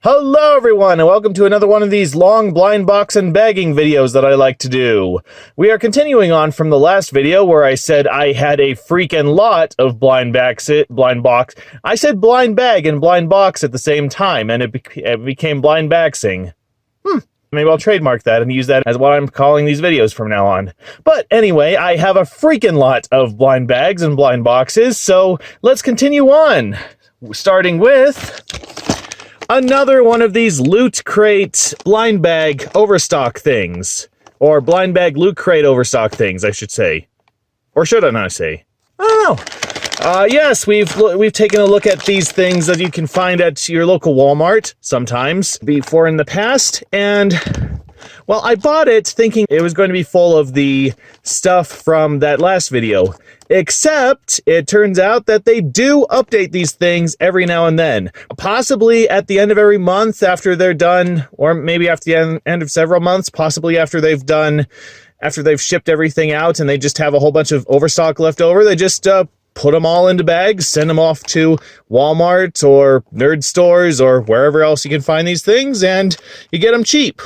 Hello everyone, and welcome to another one of these long blind box and bagging videos that I like to do. We are continuing on from the last video where I said I had a freaking lot of blind box. I said blind bag and blind box at the same time, and it became blind baxing. Maybe I'll trademark that and use that as what I'm calling these videos from now on. But anyway, I have a freaking lot of blind bags and blind boxes, so let's continue on. Starting with another one of these Loot Crate blind bag overstock things. Or blind bag Loot Crate overstock things, I should say. Or should I not say? I don't know. Yes, we've taken a look at these things that you can find at your local Walmart sometimes before in the past, and well, I bought it thinking it was going to be full of the stuff from that last video. Except, it turns out that they do update these things every now and then. Possibly at the end of every month after they're done, or maybe after the end of several months, possibly after they've shipped everything out and they just have a whole bunch of overstock left over, they just put them all into bags, send them off to Walmart or nerd stores or wherever else you can find these things, and you get them cheap.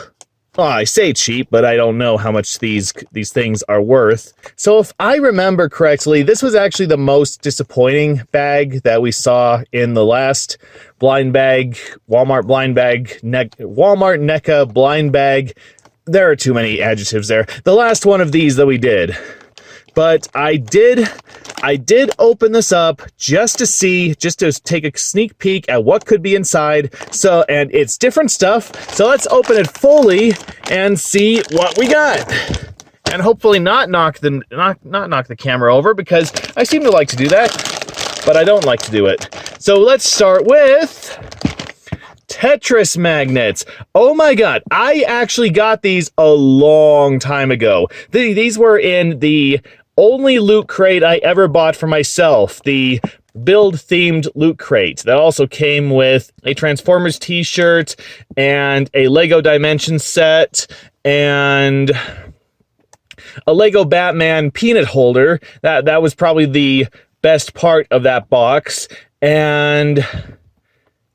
Well, I say cheap, but I don't know how much these things are worth. So if I remember correctly, this was actually the most disappointing bag that we saw in the last blind bag, Walmart NECA blind bag. There are too many adjectives there. The last one of these that we did. But I did open this up just to take a sneak peek at what could be inside. So, and it's different stuff. So let's open it fully and see what we got. And hopefully not knock the camera over, because I seem to like to do that, but I don't like to do it. So let's start with Tetris Magnets. Oh my god, I actually got these a long time ago. These were in the only Loot Crate I ever bought for myself, the build-themed Loot Crate. That also came with a Transformers t-shirt and a Lego Dimension set and a Lego Batman peanut holder. That was probably the best part of that box. And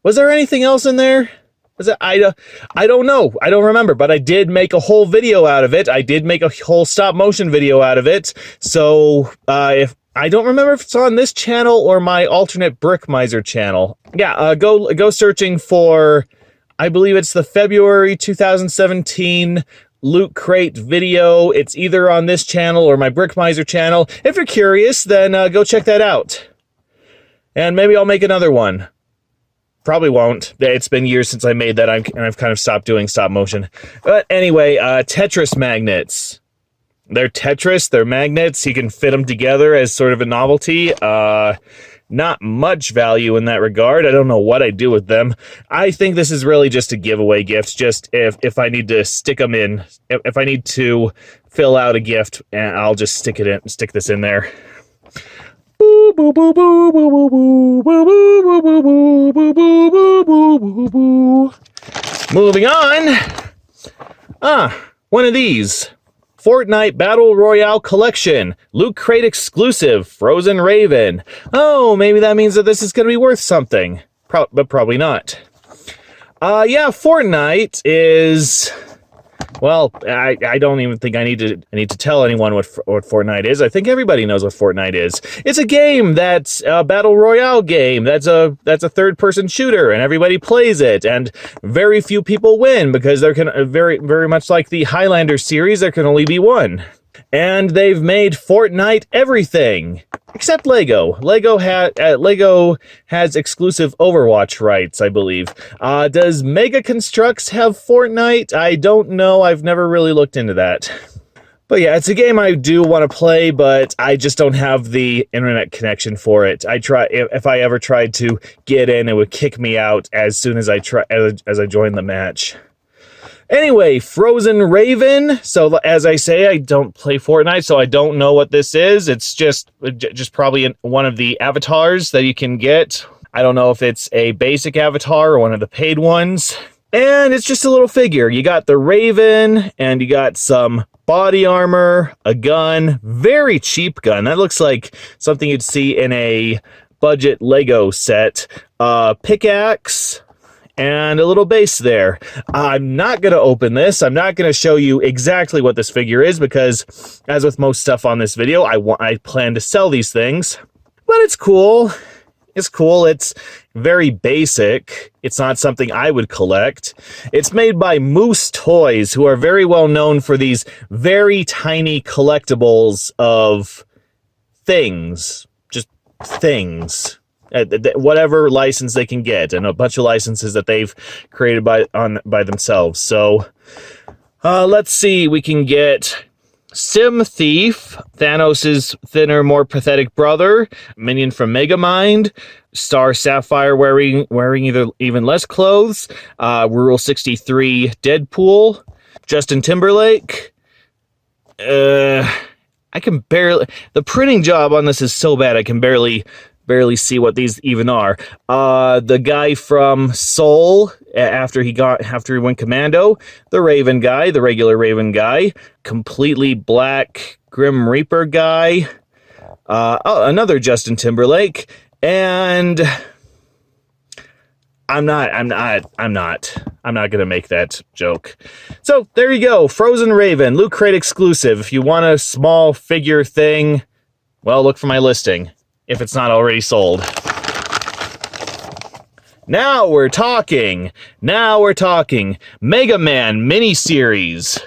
was there anything else in there? Was it? I don't know. I don't remember, but I did make a whole video out of it. I did make a whole stop motion video out of it. So if I don't remember if it's on this channel or my alternate Brick Miser channel. Yeah, go searching for, I believe it's the February 2017 Loot Crate video. It's either on this channel or my Brick Miser channel. If you're curious, then go check that out. And maybe I'll make another one. Probably won't. It's been years since I made that, and I've kind of stopped doing stop motion. But anyway, Tetris Magnets. They're Tetris, they're magnets. You can fit them together as sort of a novelty. Not much value in that regard. I don't know what I do with them. I think this is really just a giveaway gift. Just if I need to stick them in, if I need to fill out a gift, I'll just stick this in there. Moving on. One of these. Fortnite Battle Royale Collection. Loot Crate exclusive. Frozen Raven. Oh, maybe that means that this is going to be worth something. But probably not. Yeah, Fortnite is... Well, I don't even think I need to tell anyone what Fortnite is. I think everybody knows what Fortnite is. It's a game that's a battle royale game. That's a third-person shooter, and everybody plays it. And very few people win because there can very much like the Highlander series, there can only be one. And they've made Fortnite everything except Lego. Lego has exclusive Overwatch rights, I believe. Does Mega Constructs have Fortnite? I don't know. I've never really looked into that. But yeah, it's a game I do want to play, but I just don't have the internet connection for it. If I ever tried to get in, it would kick me out as soon as I joined the match. Anyway, Frozen Raven. So as I say, I don't play Fortnite, so I don't know what this is. It's just probably one of the avatars that you can get. I don't know if it's a basic avatar or one of the paid ones. And it's just a little figure. You got the Raven, and you got some body armor, a gun, very cheap gun. That looks like something you'd see in a budget Lego set. Pickaxe, and a little base there. I'm not going to open this. I'm not going to show you exactly what this figure is because, as with most stuff on this video, I plan to sell these things. But it's cool. It's cool. It's very basic. It's not something I would collect. It's made by Moose Toys, who are very well known for these very tiny collectibles of things. Just things. Whatever license they can get, and a bunch of licenses that they've created by themselves. So let's see. We can get Sim Thief, Thanos' thinner, more pathetic brother, Minion from Megamind, Star Sapphire wearing even less clothes, Rural 63 Deadpool, Justin Timberlake. I can barely. The printing job on this is so bad I can barely see what these even are. The guy from Soul after he went commando, the Raven guy, the regular Raven guy, completely black Grim Reaper guy, another Justin Timberlake, and I'm not gonna make that joke. So there you go, Frozen Raven, Loot Crate exclusive. If you want a small figure thing, well, look for my listing, if it's not already sold. Now we're talking. Mega Man miniseries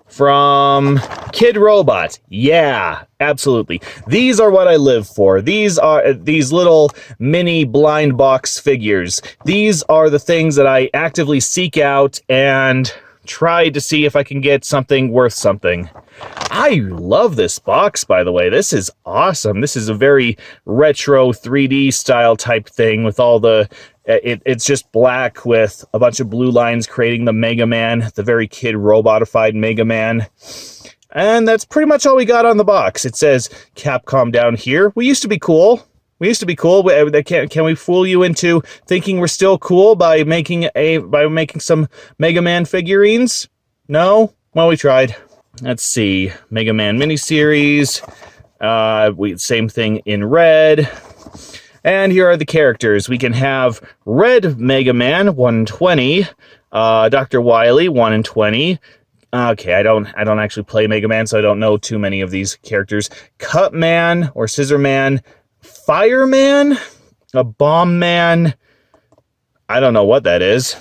from Kid Robot. Yeah, absolutely. These are what I live for. These are these little mini blind box figures. These are the things that I actively seek out and try to see if I can get something worth something. I love this box, by the way. This is awesome. This is a very retro 3D style type thing with all the... It's just black with a bunch of blue lines creating the Mega Man, the very Kid Robotified Mega Man. And that's pretty much all we got on the box. It says Capcom down here. We used to be cool. Can we fool you into thinking we're still cool by making some Mega Man figurines? No? Well, we tried. Let's see. Mega Man miniseries. Same thing in red. And here are the characters. We can have Red Mega Man 120, Dr. Wily 1 in 20. Okay, I don't actually play Mega Man, so I don't know too many of these characters. Cut Man or Scissor Man, Fireman, a Bomb Man. I don't know what that is.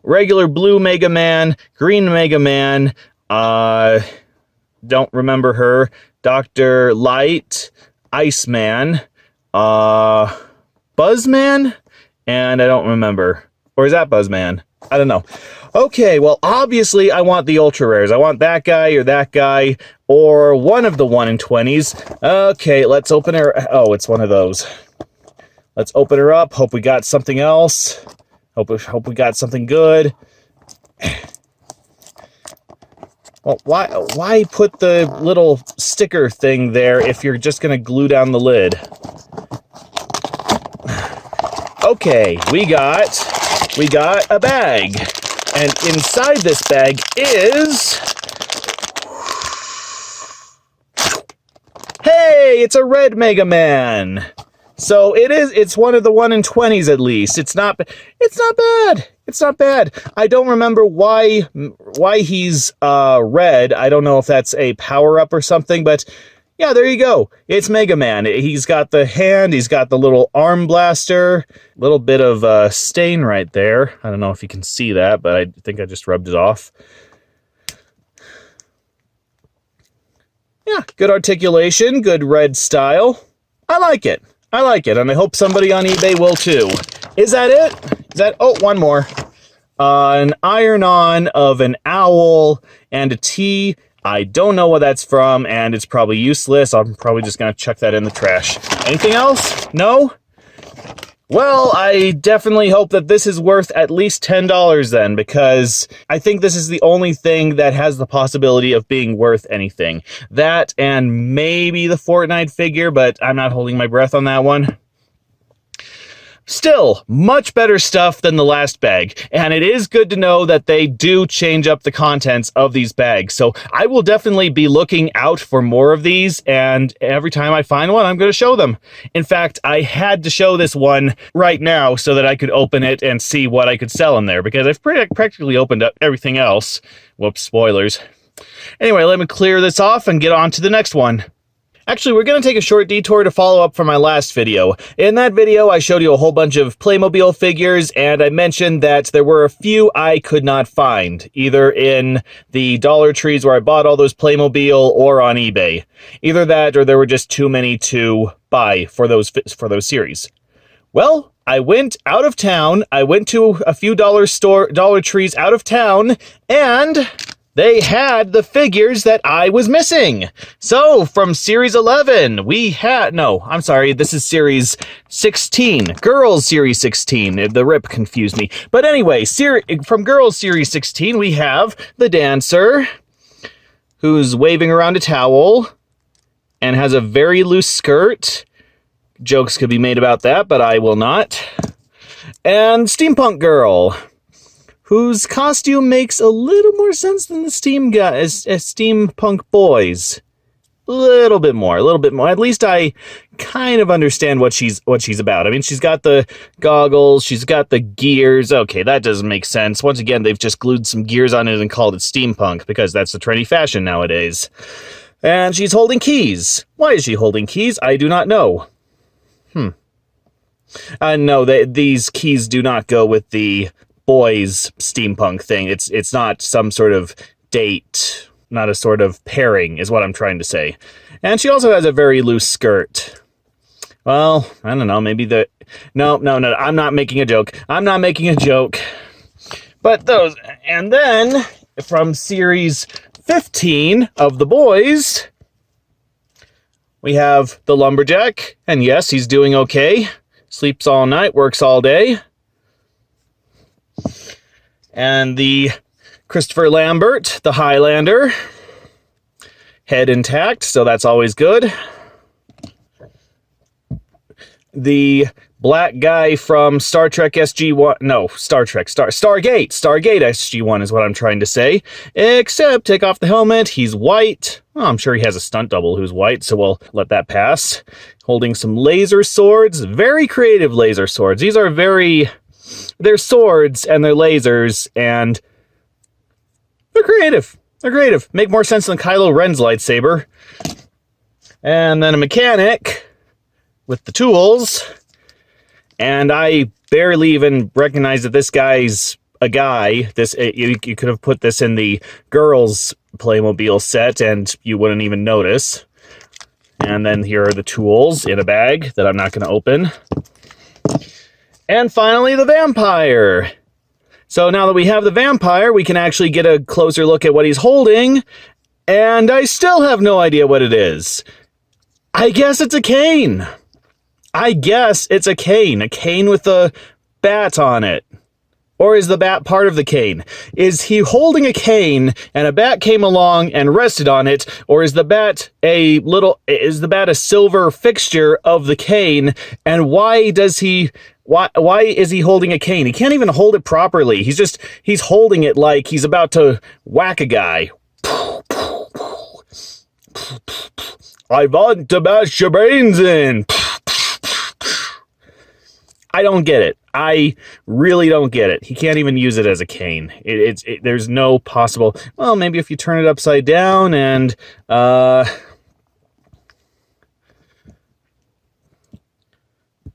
Regular blue Mega Man, green Mega Man, don't remember her, Dr. Light, Iceman, Buzzman, and I don't remember. Or is that Buzzman? I don't know. Okay, well, obviously I want the ultra rares. I want that guy or one of the 1 in 20s. Okay, let's open her. Oh, it's one of those. Let's open her up. Hope we got something else. Hope we got something good. Well, why put the little sticker thing there if you're just gonna glue down the lid? Okay, we got a bag, and inside this bag is... Hey, it's a red Mega Man. So it's one of the 1 in 20s at least. It's not bad. It's not bad. I don't remember why he's red. I don't know if that's a power-up or something, but yeah, there you go. It's Mega Man. He's got the hand, he's got the little arm blaster, little bit of stain right there. I don't know if you can see that, but I think I just rubbed it off. Yeah, good articulation, good red style. I like it, and I hope somebody on eBay will too. Is that it? Oh, one more. An iron-on of an owl and a T. I don't know what that's from, and it's probably useless. I'm probably just gonna chuck that in the trash. Anything else? No? Well, I definitely hope that this is worth at least $10 then, because I think this is the only thing that has the possibility of being worth anything. That and maybe the Fortnite figure, but I'm not holding my breath on that one. Still, much better stuff than the last bag, and it is good to know that they do change up the contents of these bags, so I will definitely be looking out for more of these, and every time I find one, I'm going to show them. In fact, I had to show this one right now so that I could open it and see what I could sell in there, because I've practically opened up everything else. Whoops, spoilers. Anyway, let me clear this off and get on to the next one. Actually, we're going to take a short detour to follow up from my last video. In that video, I showed you a whole bunch of Playmobil figures, and I mentioned that there were a few I could not find, either in the Dollar Trees where I bought all those Playmobil or on eBay. Either that, or there were just too many to buy for those series. Well, I went out of town, I went to a few Dollar Trees out of town, and they had the figures that I was missing. So, from Series 11, we had... No, I'm sorry, this is Series 16. Girls Series 16. The rip confused me. But anyway, from Girls Series 16, we have the dancer, who's waving around a towel, and has a very loose skirt. Jokes could be made about that, but I will not. And Steampunk Girl, whose costume makes a little more sense than the steampunk boys. A little bit more. At least I kind of understand what she's about. I mean, she's got the goggles, she's got the gears. Okay, that doesn't make sense. Once again, they've just glued some gears on it and called it steampunk, because that's the trendy fashion nowadays. And she's holding keys. Why is she holding keys? I do not know. No, these keys do not go with the boys steampunk thing. It's not some sort of date, not a sort of pairing, is what I'm trying to say. And she also has a very loose skirt. Well, I don't know, maybe no, I'm not making a joke. But those, and then from Series 15 of the boys, we have the lumberjack, and yes, he's doing okay. Sleeps all night, works all day. And the Christopher Lambert, the Highlander. Head intact, so that's always good. The black guy from Star Trek Sg1, no, Stargate Sg1 is what I'm trying to say. Except, take off the helmet, he's white. Oh, I'm sure he has a stunt double who's white, so we'll let that pass. Holding some laser swords, very creative laser swords. These are they're swords and they're lasers, and they're creative. Make more sense than Kylo Ren's lightsaber. And then a mechanic with the tools. And I barely even recognize that this guy's a guy. You could have put this in the girls' Playmobil set and you wouldn't even notice. And then here are the tools in a bag that I'm not going to open. And finally, the vampire. So now that we have the vampire, we can actually get a closer look at what he's holding. And I still have no idea what it is. I guess it's a cane. A cane with a bat on it. Or is the bat part of the cane? Is he holding a cane and a bat came along and rested on it? Or is the bat a silver fixture of the cane? And why is he holding a cane? He can't even hold it properly. He's holding it like he's about to whack a guy. I want to bash your brains in. I don't get it. I really don't get it. He can't even use it as a cane. There's no possible... Well, maybe if you turn it upside down and... Yeah,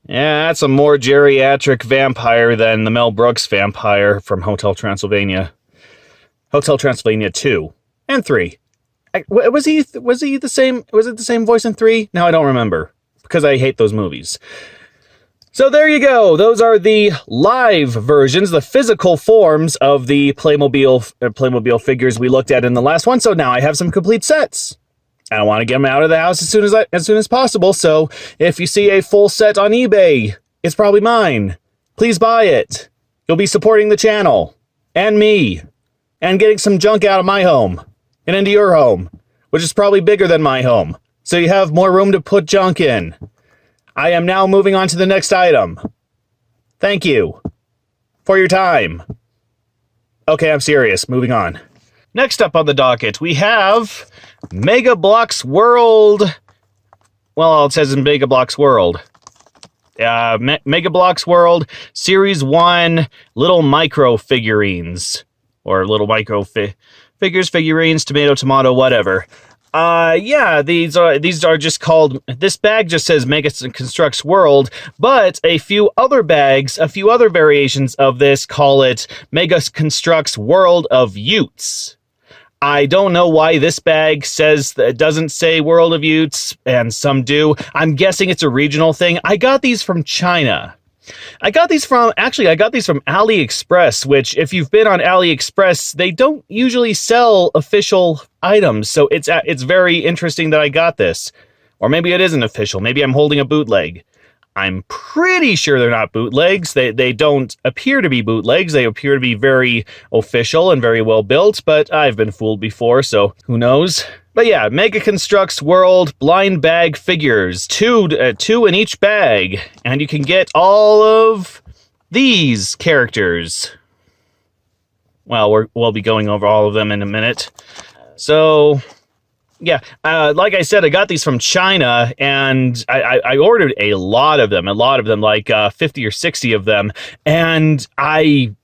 that's a more geriatric vampire than the Mel Brooks vampire from Hotel Transylvania. Hotel Transylvania 2 and 3. Was it the same voice in 3? Now I don't remember, because I hate those movies. So there you go. Those are the live versions, the physical forms of the Playmobil figures we looked at in the last one. So now I have some complete sets. I want to get them out of the house as soon as possible. So if you see a full set on eBay, it's probably mine. Please buy it. You'll be supporting the channel and me and getting some junk out of my home and into your home, which is probably bigger than my home. So you have more room to put junk in. I am now moving on to the next item. Thank you for your time. Okay, I'm serious. Moving on. Next up on the docket, we have Mega Bloks World. Well, it says in Mega Bloks World. Mega Bloks World Series 1 little micro figurines. Or little micro figures, figurines, tomato, whatever. Yeah, these are just called, this bag just says Mega Constructs World, but a few other variations of this call it Mega Constructs World of Yootz. I don't know why this bag doesn't say World of Yootz, and some do. I'm guessing it's a regional thing. I got these from China. I got these from AliExpress, which, if you've been on AliExpress, they don't usually sell official items, so it's very interesting that I got this. Or maybe it isn't official. Maybe I'm holding a bootleg. I'm pretty sure they're not bootlegs. They don't appear to be bootlegs. They appear to be very official and very well built, but I've been fooled before, so who knows? But yeah, Mega Constructs World blind bag figures. Two in each bag. And you can get all of these characters. Well, we'll be going over all of them in a minute. So, yeah, like I said, I got these from China, and I ordered a lot of them, like 50 or 60 of them, and I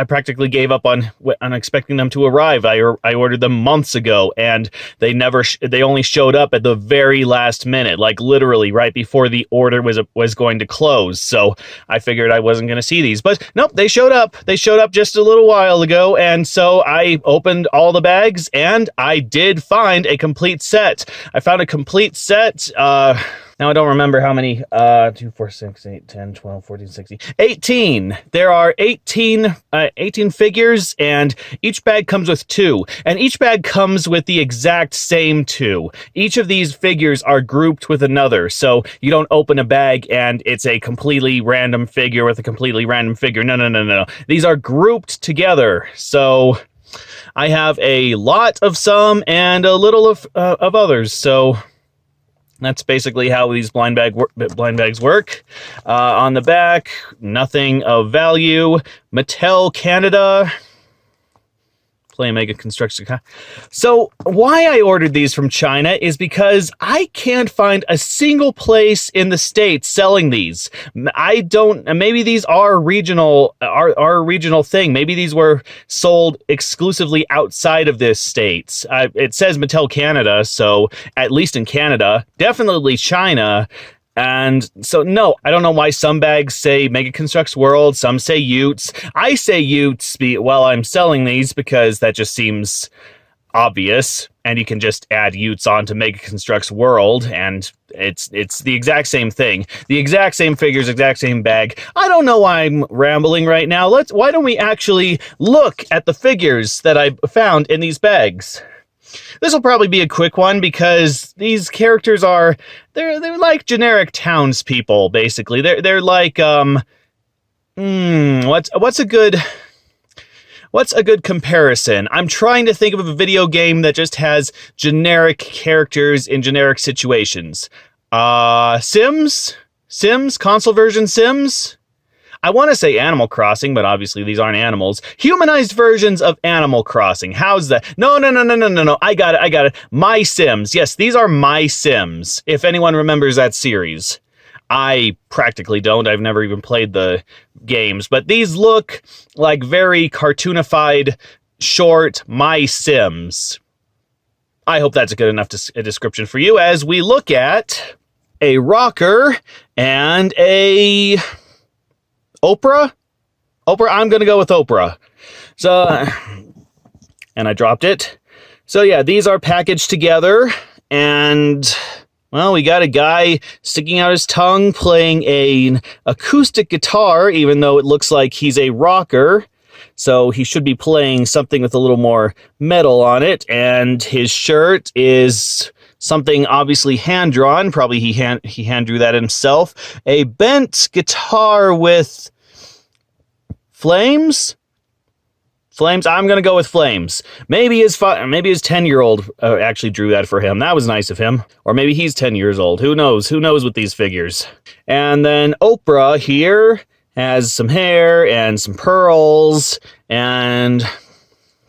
practically gave up on expecting them to arrive. I ordered them months ago, and they only showed up at the very last minute, like literally right before the order was going to close. So I figured I wasn't going to see these, but nope, they showed up. They showed up just a little while ago, and so I opened all the bags, and I did find a complete set. I found a complete set. Now, I don't remember how many, 2, 4, 6, 8, 10, 12, 14, 16, 18. There are 18 figures, and each bag comes with 2. And each bag comes with the exact same 2. Each of these figures are grouped with another, so you don't open a bag and it's a completely random figure with a completely random figure. No. These are grouped together, so I have a lot of some and a little of others, so that's basically how these blind bags work. On the back, nothing of value. Mattel Canada. Play Mega Construction. So why I ordered these from China is because I can't find a single place in the States selling these. Maybe these are a regional thing. Maybe these were sold exclusively outside of this states. It says Mattel Canada, so at least in Canada, definitely China. And so, no, I don't know why some bags say Mega Constructs World, some say Yootz. I say Yootz while I'm selling these because that just seems obvious, and you can just add Yootz onto Mega Constructs World, and it's the exact same thing. The exact same figures, exact same bag. I don't know why I'm rambling right now. Why don't we actually look at the figures that I found in these bags? This will probably be a quick one because these characters they're like generic townspeople, basically. They're like what's a good comparison? I'm trying to think of a video game that just has generic characters in generic situations. Sims, console version Sims. I want to say Animal Crossing, but obviously these aren't animals. Humanized versions of Animal Crossing. How's that? No. I got it. My Sims. Yes, these are My Sims, if anyone remembers that series. I practically don't. I've never even played the games, but these look like very cartoonified, short My Sims. I hope that's a good enough a description for you as we look at a rocker and a Oprah? I'm going to go with Oprah. So, and I dropped it. So yeah, these are packaged together, and well, we got a guy sticking out his tongue playing an acoustic guitar, even though it looks like he's a rocker. So he should be playing something with a little more metal on it, and his shirt is something obviously hand-drawn. Probably he hand-drew that himself. A bent guitar with flames Flames? I'm gonna go with Flames. Maybe his 10-year-old actually drew that for him. That was nice of him. Or maybe he's 10 years old. Who knows? Who knows with these figures? And then Oprah here has some hair and some pearls and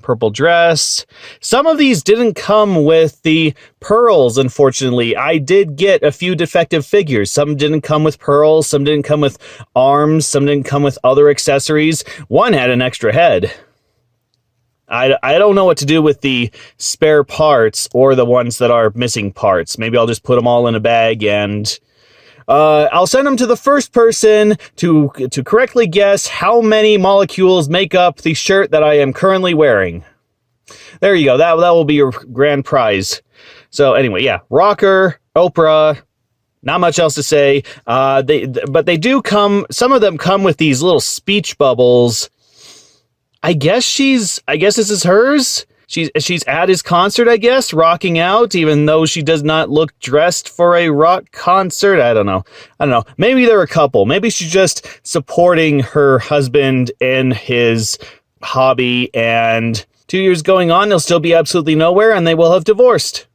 purple dress. Some of these didn't come with the pearls, unfortunately. I did get a few defective figures. Some didn't come with pearls, some didn't come with arms, some didn't come with other accessories. One had an extra head. I don't know what to do with the spare parts or the ones that are missing parts. Maybe I'll just put them all in a bag and I'll send them to the first person to correctly guess how many molecules make up the shirt that I am currently wearing. There you go. That will be your grand prize. So anyway, yeah, Rocker, Oprah, not much else to say. But they do come. Some of them come with these little speech bubbles. I guess this is hers. She's at his concert, I guess, rocking out, even though she does not look dressed for a rock concert. I don't know. Maybe they're a couple. Maybe she's just supporting her husband in his hobby, and 2 years going on, they'll still be absolutely nowhere, and they will have divorced.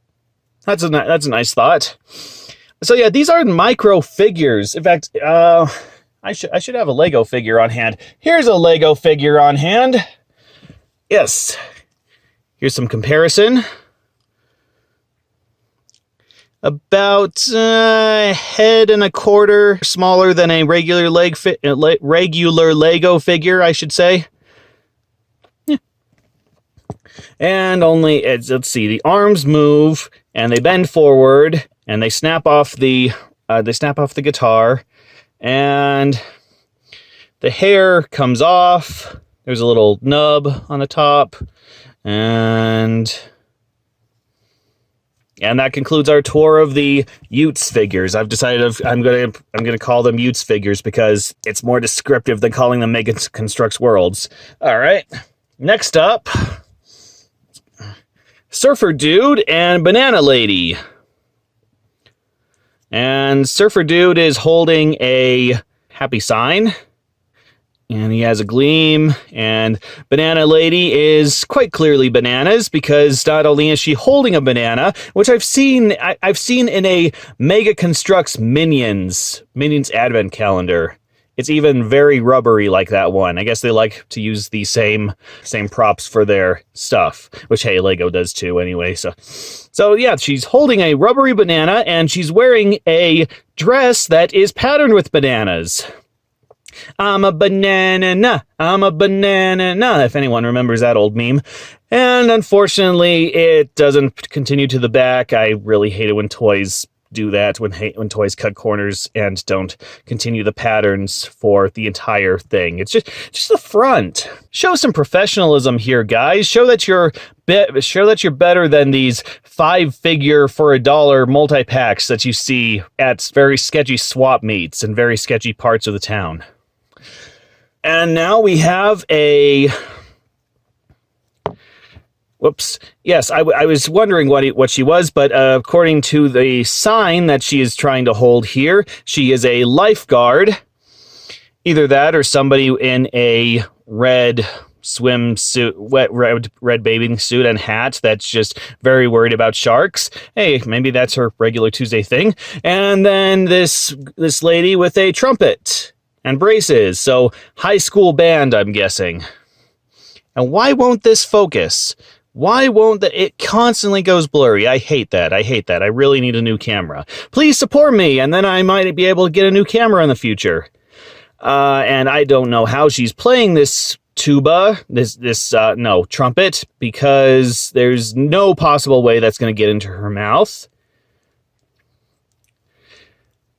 That's a nice thought. So yeah, these are micro figures. In fact, I should have a Lego figure on hand. Here's a Lego figure on hand. Yes. Here's some comparison. About a head and a quarter smaller than a regular Lego figure, I should say. Yeah. And only, let's see, the arms move and they bend forward and they snap off the guitar, and the hair comes off. There's a little nub on the top. And that concludes our tour of the Yootz figures. I've decided I'm gonna call them Yootz figures because it's more descriptive than calling them Mega Constructs Worlds. All right, next up, Surfer Dude and Banana Lady. And Surfer Dude is holding a happy sign. And he has a gleam, and Banana Lady is quite clearly bananas, because not only is she holding a banana, which I've seen in a Mega Constructs Minions advent calendar. It's even very rubbery like that one. I guess they like to use the same props for their stuff, which, hey, Lego does too anyway. So yeah, she's holding a rubbery banana, and she's wearing a dress that is patterned with bananas. I'm a banana, if anyone remembers that old meme. And unfortunately, it doesn't continue to the back. I really hate it when toys do that, when toys cut corners and don't continue the patterns for the entire thing. It's just the front. Show some professionalism here, guys. Show that you're better than these 5-figure for $1 multi-packs that you see at very sketchy swap meets and very sketchy parts of the town. And now we have a... Whoops. Yes, I was wondering what she was, but according to the sign that she is trying to hold here, she is a lifeguard. Either that or somebody in a red swimsuit, red bathing suit and hat that's just very worried about sharks. Hey, maybe that's her regular Tuesday thing. And then this lady with a trumpet and braces. So high school band, I'm guessing. And why won't this focus? Why won't it constantly goes blurry? I hate that. I really need a new camera. Please support me, and then I might be able to get a new camera in the future. And I don't know how she's playing this tuba, trumpet, because there's no possible way that's going to get into her mouth.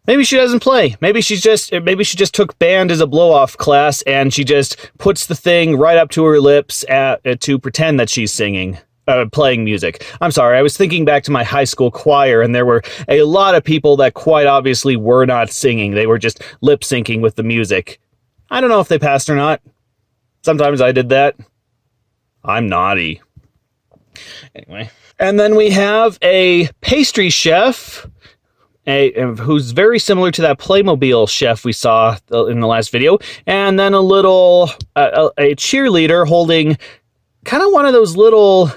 Maybe she doesn't play. Maybe she just took band as a blow-off class, and she just puts the thing right up to her lips to pretend that she's playing music. I'm sorry, I was thinking back to my high school choir, and there were a lot of people that quite obviously were not singing. They were just lip-syncing with the music. I don't know if they passed or not. Sometimes I did that. I'm naughty. Anyway. And then we have a pastry chef, who's very similar to that Playmobil chef we saw in the last video, and then a cheerleader holding kind of one of those little,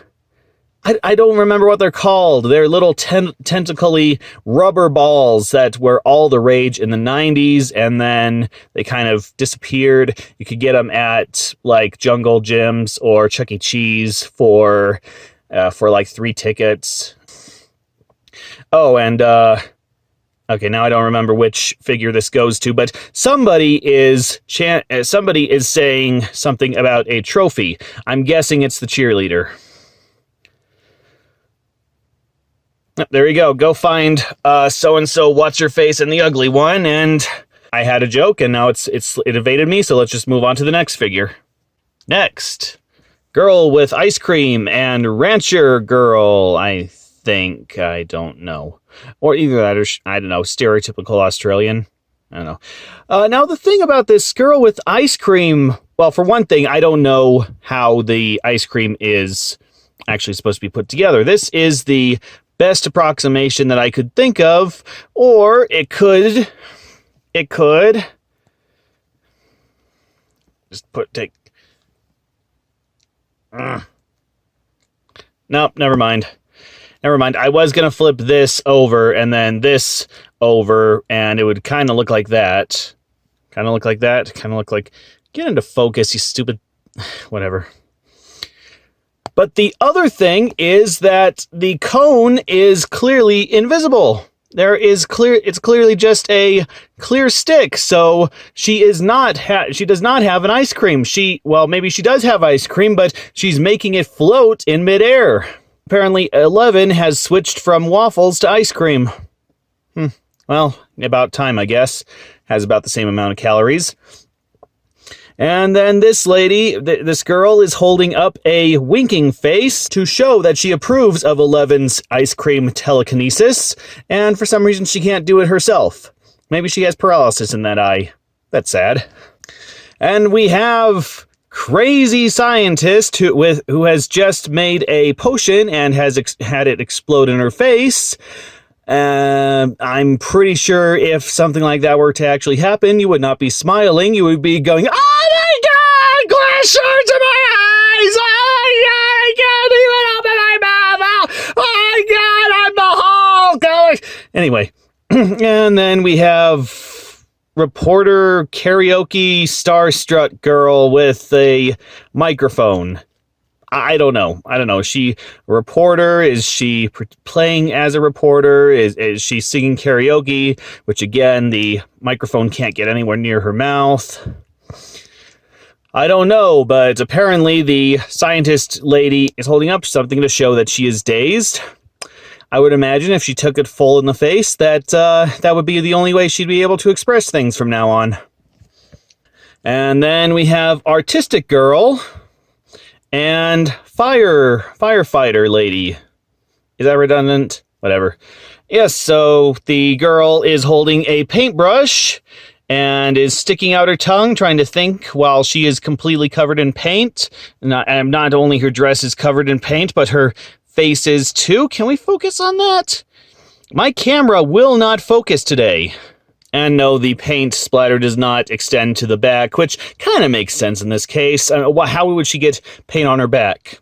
I don't remember what they're called. They're little tentacly rubber balls that were all the rage in the 90s, and then they kind of disappeared. You could get them at like Jungle Gyms or Chuck E. Cheese for like 3 tickets. Oh, and okay, now I don't remember which figure this goes to, but somebody is saying something about a trophy. I'm guessing it's the cheerleader. There you go. Go find so-and-so what's-her-face and the ugly one, and I had a joke, and now it evaded me, so let's just move on to the next figure. Next. Girl with ice cream and rancher girl, I think. I don't know. Or either that or, I don't know, stereotypical Australian. I don't know. Now, the thing about this girl with ice cream, well, for one thing, I don't know how the ice cream is actually supposed to be put together. This is the best approximation that I could think of, or it could just take. Nope, never mind. I was gonna flip this over and then this over, and it would kind of look like that. Kind of look like. Get into focus, you stupid. Whatever. But the other thing is that the cone is clearly invisible. It's clearly just a clear stick. So she does not have an ice cream. Maybe she does have ice cream, but she's making it float in midair. Apparently 11 has switched from waffles to ice cream. Well, about time, I guess. Has about the same amount of calories. And then this lady, this girl, is holding up a winking face to show that she approves of 11's ice cream telekinesis, and for some reason she can't do it herself. Maybe she has paralysis in that eye. That's sad. And we have crazy scientist who has just made a potion and has had it explode in her face. I'm pretty sure if something like that were to actually happen, you would not be smiling. You would be going, "Oh my God, glass shards in my eyes! Oh my God, I can't even open my mouth! Oh my God, I'm the Hulk!" Anyway, and then we have reporter karaoke starstruck girl with a microphone. I don't know. Is she a reporter? Is she playing as a reporter? Is she singing karaoke? Which, again, the microphone can't get anywhere near her mouth. I don't know, but apparently the scientist lady is holding up something to show that she is dazed. I would imagine if she took it full in the face, that would be the only way she'd be able to express things from now on. And then we have artistic girl and firefighter lady. Is that redundant? Whatever. Yes, so the girl is holding a paintbrush and is sticking out her tongue, trying to think while she is completely covered in paint. Not only her dress is covered in paint, but her face is too. Can we focus on that? My camera will not focus today. And no, the paint splatter does not extend to the back, which kind of makes sense in this case. How would she get paint on her back?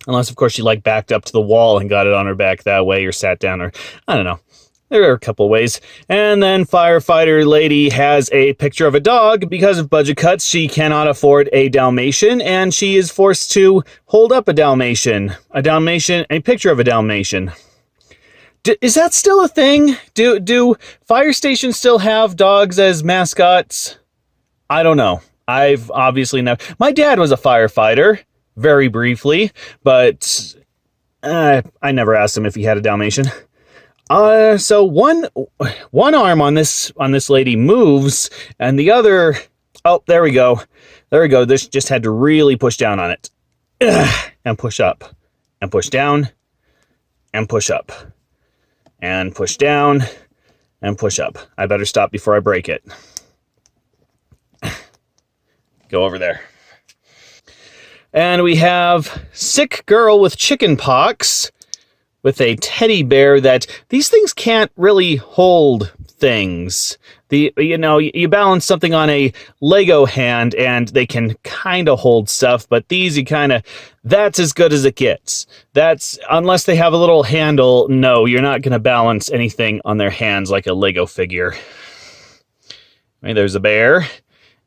Unless, of course, she backed up to the wall and got it on her back that way, or sat down, or I don't know. There are a couple ways. And then firefighter lady has a picture of a dog. Because of budget cuts, she cannot afford a Dalmatian, and she is forced to hold up a Dalmatian. A picture of a Dalmatian. Is that still a thing? Do fire stations still have dogs as mascots? I don't know. I've obviously never. My dad was a firefighter, very briefly, but I never asked him if he had a Dalmatian. So one arm on this lady moves, and the other. Oh, there we go. This just had to really push down on it, and push up, and push down, and push up. And push down, and push up. I better stop before I break it. Go over there. And we have sick girl with chicken pox with a teddy bear that these things can't really hold things. You balance something on a Lego hand and they can kind of hold stuff, but these that's as good as it gets. That's, unless they have a little handle, no, you're not going to balance anything on their hands like a Lego figure. Right, there's a bear,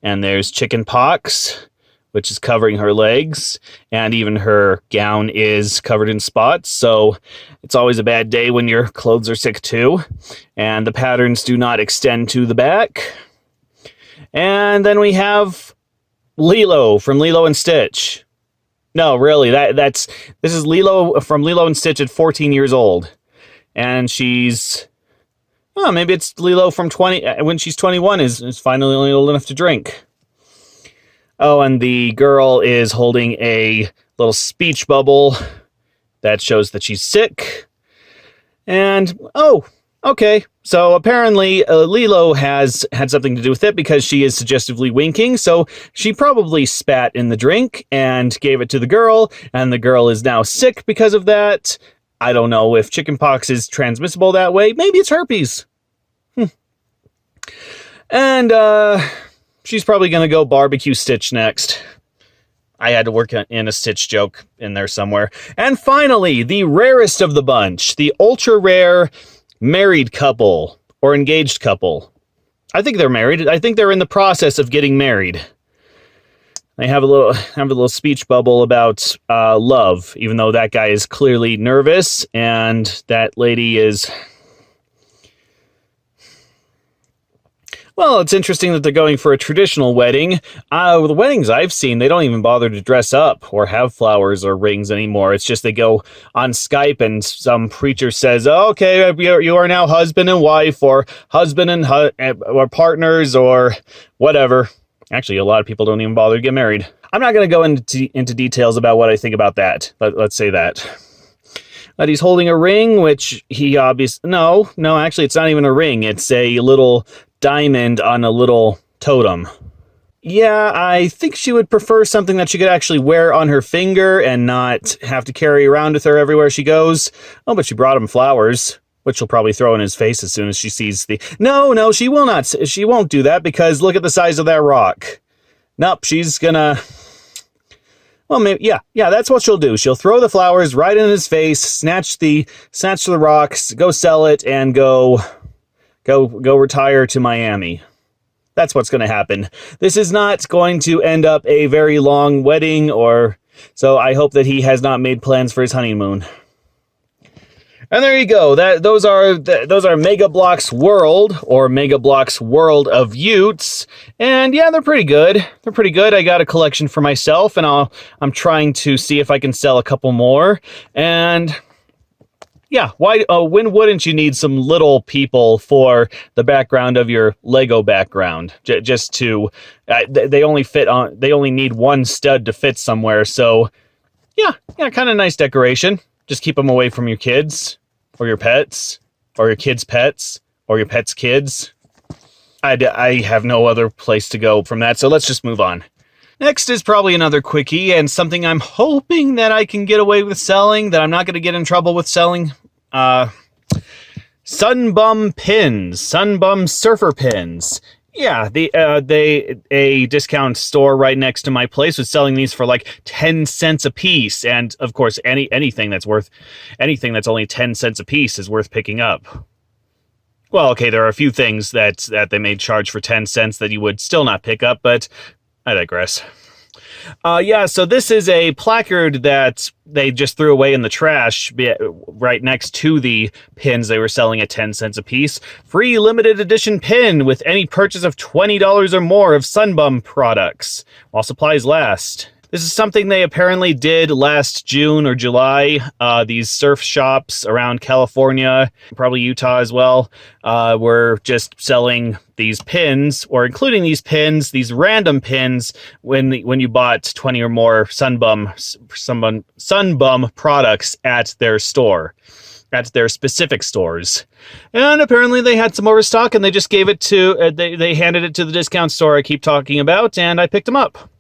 and there's chicken pox, which is covering her legs, and even her gown is covered in spots, so it's always a bad day when your clothes are sick too, and the patterns do not extend to the back. And then we have Lilo from Lilo and Stitch. No, really, this is Lilo from Lilo and Stitch at 14 years old, and she's... Oh, maybe it's Lilo from when she's 21 is finally old enough to drink. Oh, and the girl is holding a little speech bubble that shows that she's sick. And, oh, okay. So apparently Lilo has had something to do with it because she is suggestively winking. So she probably spat in the drink and gave it to the girl. And the girl is now sick because of that. I don't know if chickenpox is transmissible that way. Maybe it's herpes. And she's probably going to go barbecue Stitch next. I had to work in a Stitch joke in there somewhere. And finally, the rarest of the bunch, the ultra rare married couple or engaged couple. I think they're married. I think they're in the process of getting married. They have a little speech bubble about love, even though that guy is clearly nervous and that lady is... Well, it's interesting that they're going for a traditional wedding. The weddings I've seen, they don't even bother to dress up or have flowers or rings anymore. It's just they go on Skype and some preacher says, oh, okay, you are now husband and wife or husband and or partners or whatever. Actually, a lot of people don't even bother to get married. I'm not going to go into details about what I think about that. Let's say that. But he's holding a ring, which he obviously... No, actually, it's not even a ring. It's a little diamond on a little totem. Yeah, I think she would prefer something that she could actually wear on her finger and not have to carry around with her everywhere she goes. Oh, but she brought him flowers, which she'll probably throw in his face as soon as she sees the... No, she will not. She won't do that because look at the size of that rock. Nope, she's gonna... Well, maybe, yeah, that's what she'll do. She'll throw the flowers right in his face, snatch the rocks, go sell it, and go retire to Miami. That's what's going to happen. This is not going to end up a very long wedding, so I hope that he has not made plans for his honeymoon. And there you go. Those are Mega Bloks World or Mega Bloks World of Yootz, and yeah, they're pretty good. I got a collection for myself, and I'm trying to see if I can sell a couple more. And yeah, when wouldn't you need some little people for the background of your Lego background? Just to they only need one stud to fit somewhere. So yeah, kind of nice decoration. Just keep them away from your kids, or your pets, or your kids' pets, or your pets' kids. I have no other place to go from that, so let's just move on. Next is probably another quickie, and something I'm hoping that I can get away with selling, that I'm not going to get in trouble with selling. Sunbum pins, Sunbum surfer pins. Yeah, a discount store right next to my place was selling these for like 10 cents a piece, and of course anything that's only 10 cents a piece is worth picking up. Well, okay, there are a few things that they may charge for 10 cents that you would still not pick up, but I digress. Yeah, so this is a placard that they just threw away in the trash right next to the pins they were selling at 10 cents a piece. Free limited edition pin with any purchase of $20 or more of Sunbum products while supplies last. This is something they apparently did last June or July. These surf shops around California, probably Utah as well, were just selling these pins, or including these pins, these random pins, when you bought 20 or more Sunbum products at their store, at their specific stores. And apparently they had some overstock, and they just gave it to, they handed it to the discount store I keep talking about, and I picked them up.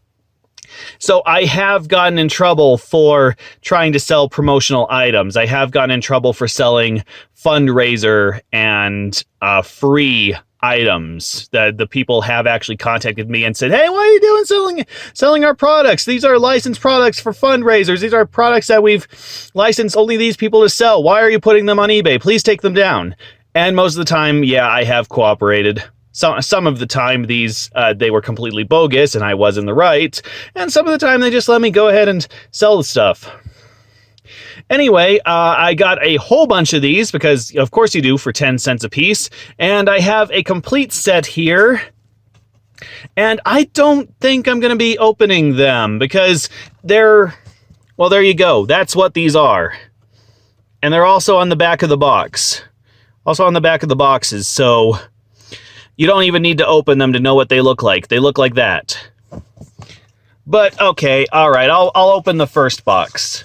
So I have gotten in trouble for trying to sell promotional items. I have gotten in trouble for selling fundraiser and free items. The people have actually contacted me and said, hey, what are you doing selling our products? These are licensed products for fundraisers. These are products that we've licensed only these people to sell. Why are you putting them on eBay? Please take them down. And most of the time, yeah, I have cooperated. Some of the time, these they were completely bogus and I was in the right. And some of the time, they just let me go ahead and sell the stuff. Anyway, I got a whole bunch of these because, of course you do, for 10 cents a piece. And I have a complete set here. And I don't think I'm going to be opening them because they're... Well, there you go. That's what these are. And they're also on the back of the box. Also on the back of the boxes, so you don't even need to open them to know what they look like. They look like that. But, okay, alright, I'll open the first box.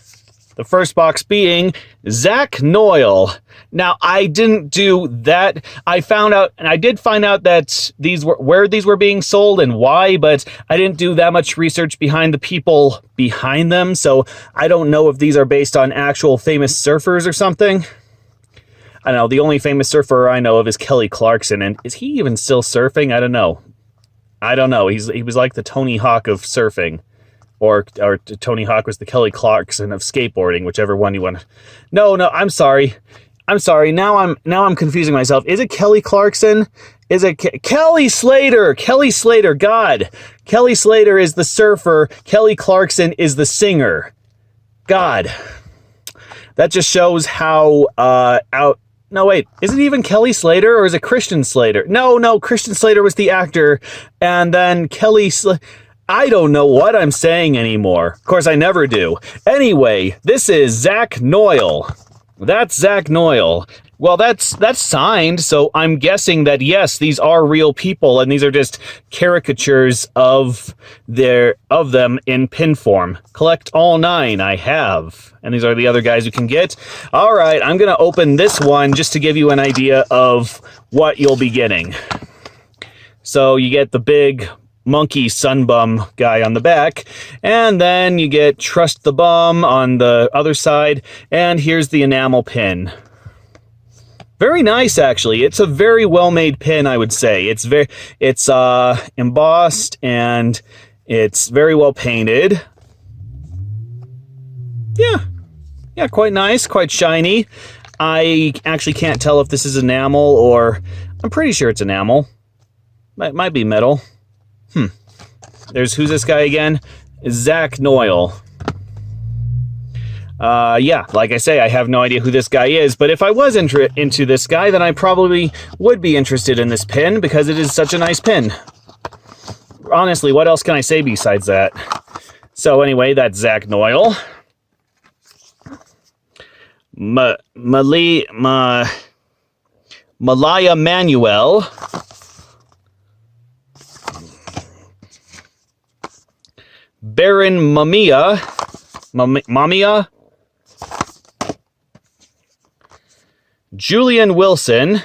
The first box being Zach Noyle. Now, I didn't do that. I did find out that where these were being sold and why, but I didn't do that much research behind the people behind them, so I don't know if these are based on actual famous surfers or something. I don't know, the only famous surfer I know of is Kelly Clarkson, and is he even still surfing? I don't know. He was like the Tony Hawk of surfing. Or Tony Hawk was the Kelly Clarkson of skateboarding, whichever one you want. No, I'm sorry. Now I'm confusing myself. Is it Kelly Clarkson? Is it Kelly Slater? Kelly Slater, God. Kelly Slater is the surfer. Kelly Clarkson is the singer. God. That just shows how No, wait. Is it even Kelly Slater or is it Christian Slater? No, Christian Slater was the actor. And then Kelly Slater... I don't know what I'm saying anymore. Of course, I never do. Anyway, this is Zach Noyle. That's Zach Noyle. Well, that's signed, so I'm guessing that, yes, these are real people, and these are just caricatures of them in pin form. Collect all 9, I have. And these are the other guys you can get. All right, I'm going to open this one just to give you an idea of what you'll be getting. So you get the big... monkey sunbum guy on the back, and then you get Trust the Bum on the other side, and here's the enamel pin. Very nice, actually. It's a very well-made pin, I would say. It's embossed, and it's very well painted. Yeah, quite nice, quite shiny. I actually can't tell if this is enamel or... I'm pretty sure it's enamel. It might be metal. Who's this guy again? Zach Noyle. Yeah, like I say, I have no idea who this guy is, but if I was into this guy, then I probably would be interested in this pin, because it is such a nice pin. Honestly, what else can I say besides that? So anyway, that's Zach Noyle. Malaya Manuel. Baron Mamiya. Julian Wilson.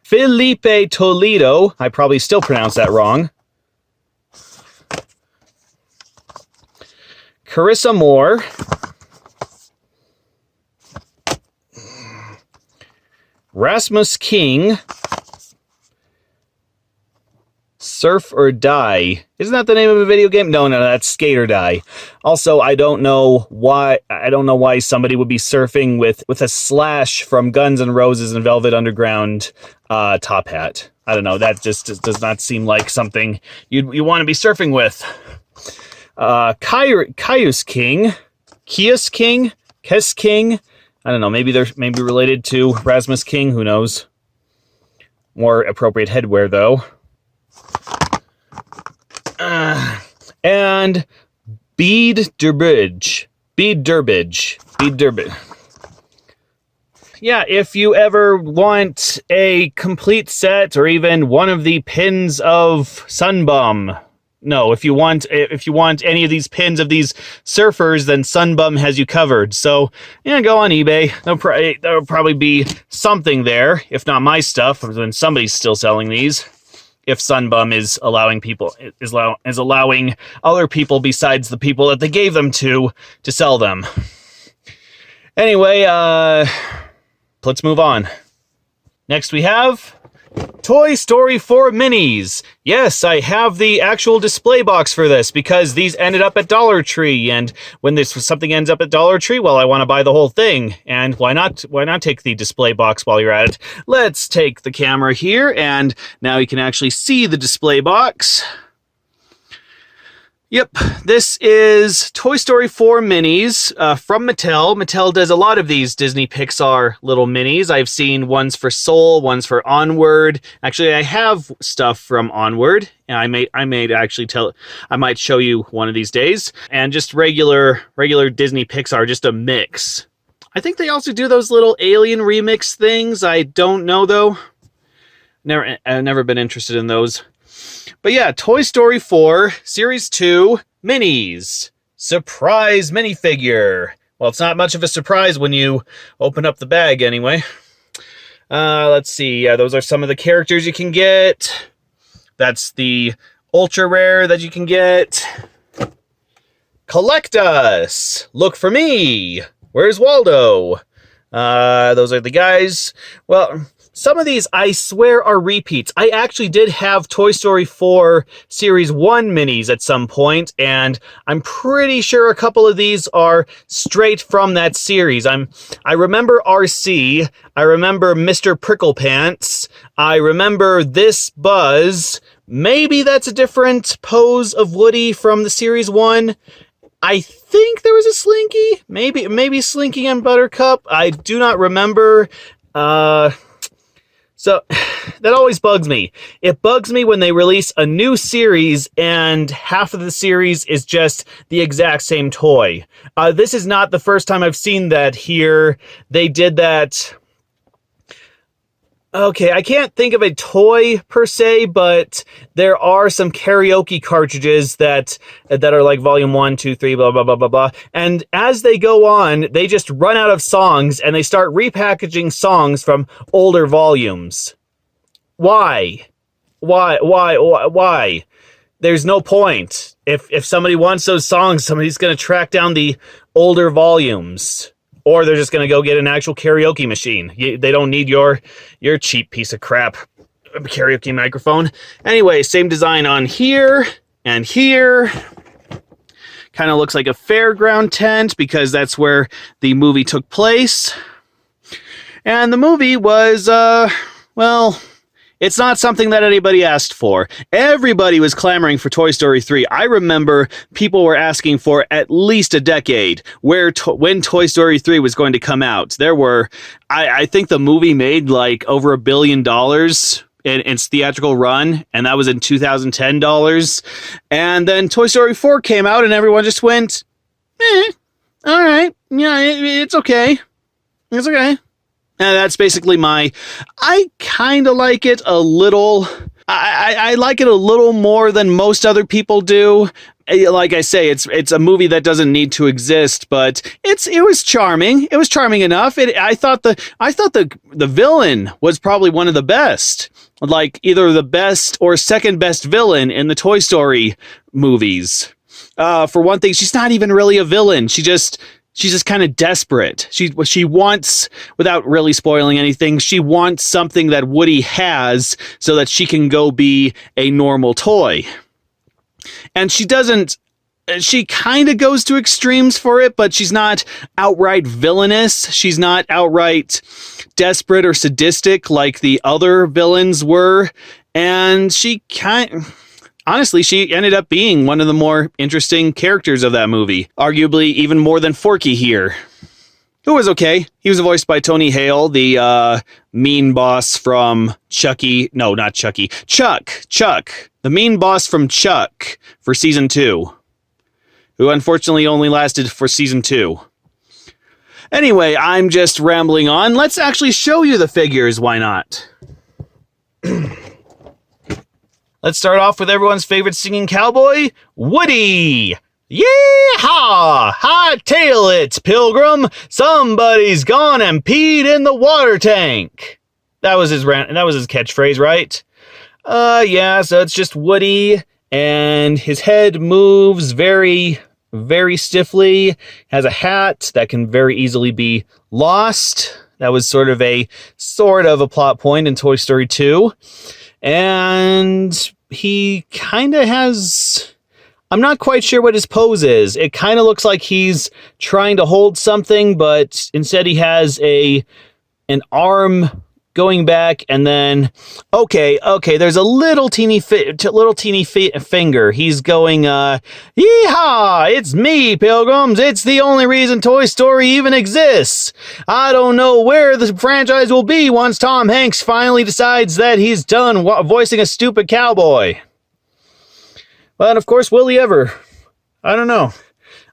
Felipe Toledo. I probably still pronounced that wrong. Carissa Moore. Rasmus King. Surf or Die. Isn't that the name of a video game? No, that's Skate or Die. Also, I don't know why somebody would be surfing with a Slash from Guns N' Roses and Velvet Underground top hat. I don't know, that just does not seem like something you want to be surfing with. Caius King. Kius King? Kes King? I don't know, maybe they're related to Rasmus King, who knows? More appropriate headwear, though. And Bead Durbridge. Yeah, if you ever want a complete set or even one of the pins of Sunbum. No, if you want any of these pins of these surfers, then Sunbum has you covered. So, yeah, go on eBay. There'll probably be something there, if not my stuff, then somebody's still selling these. if Sunbum is allowing other people besides the people that they gave them to sell them. Anyway, let's move on. Next we have Toy Story 4 Minis. Yes, I have the actual display box for this because these ended up at Dollar Tree, and when something ends up at Dollar Tree, well, I want to buy the whole thing. And why not take the display box while you're at it? Let's take the camera here, and now you can actually see the display box. Yep, this is Toy Story 4 Minis from Mattel. Mattel does a lot of these Disney Pixar little minis. I've seen ones for Soul, ones for Onward. Actually, I have stuff from Onward, and I might show you one of these days. And just regular Disney Pixar, just a mix. I think they also do those little Alien remix things. I don't know though. I've never been interested in those. But yeah, Toy Story 4, Series 2, Minis. Surprise minifigure. Well, it's not much of a surprise when you open up the bag anyway. Let's see. Yeah, those are some of the characters you can get. That's the ultra rare that you can get. Collect Us. Look for me. Where's Waldo? Those are the guys. Well, some of these, I swear, are repeats. I actually did have Toy Story 4 Series 1 minis at some point, and I'm pretty sure a couple of these are straight from that series. I remember RC, I remember Mr. Prickle Pants, I remember this Buzz. Maybe that's a different pose of Woody from the Series 1. I think there was a Slinky. Maybe Slinky and Buttercup. I do not remember. So, that always bugs me. It bugs me when they release a new series and half of the series is just the exact same toy. This is not the first time I've seen that here. They did that... Okay, I can't think of a toy per se, but there are some karaoke cartridges that are like volume 1, 2, 3, blah, blah, blah, blah, blah. And as they go on, they just run out of songs and they start repackaging songs from older volumes. Why? Why? There's no point. If somebody wants those songs, somebody's going to track down the older volumes. Or they're just going to go get an actual karaoke machine. They don't need your cheap piece of crap karaoke microphone. Anyway, same design on here and here. Kind of looks like a fairground tent because that's where the movie took place. And the movie was, well... It's not something that anybody asked for. Everybody was clamoring for Toy Story 3. I remember people were asking for at least a decade when Toy Story 3 was going to come out. There were, I think the movie made like over $1 billion in its theatrical run, and that was in 2010 dollars. And then Toy Story 4 came out, and everyone just went, all right, yeah, it's okay. It's okay. And that's basically I kind of like it a little. I like it a little more than most other people do. Like I say, it's a movie that doesn't need to exist, but it was charming. It was charming enough. I thought the villain was probably one of the best. Like either the best or second best villain in the Toy Story movies. For one thing, she's not even really a villain. She's just kind of desperate. She wants, without really spoiling anything, she wants something that Woody has so that she can go be a normal toy. And she kind of goes to extremes for it, but she's not outright villainous. She's not outright desperate or sadistic like the other villains were. And honestly, she ended up being one of the more interesting characters of that movie. Arguably even more than Forky here. Who was okay. He was voiced by Tony Hale, the mean boss from Chucky. No, not Chucky. Chuck. The mean boss from Chuck for season 2. Who unfortunately only lasted for season 2. Anyway, I'm just rambling on. Let's actually show you the figures. Why not? Let's start off with everyone's favorite singing cowboy, Woody! Yee-haw! Hightail it, Pilgrim! Somebody's gone and peed in the water tank! That was his catchphrase, right? Yeah, so it's just Woody, and his head moves very, very stiffly, has a hat that can very easily be lost. That was sort of a plot point in Toy Story 2. And he kind of has... I'm not quite sure what his pose is. It kind of looks like he's trying to hold something, but instead he has an arm going back, and then okay, there's a little teeny finger. He's going, yeehaw! It's me, Pilgrims. It's the only reason Toy Story even exists. I don't know where the franchise will be once Tom Hanks finally decides that he's done voicing a stupid cowboy. Well, and of course, will he ever? I don't know.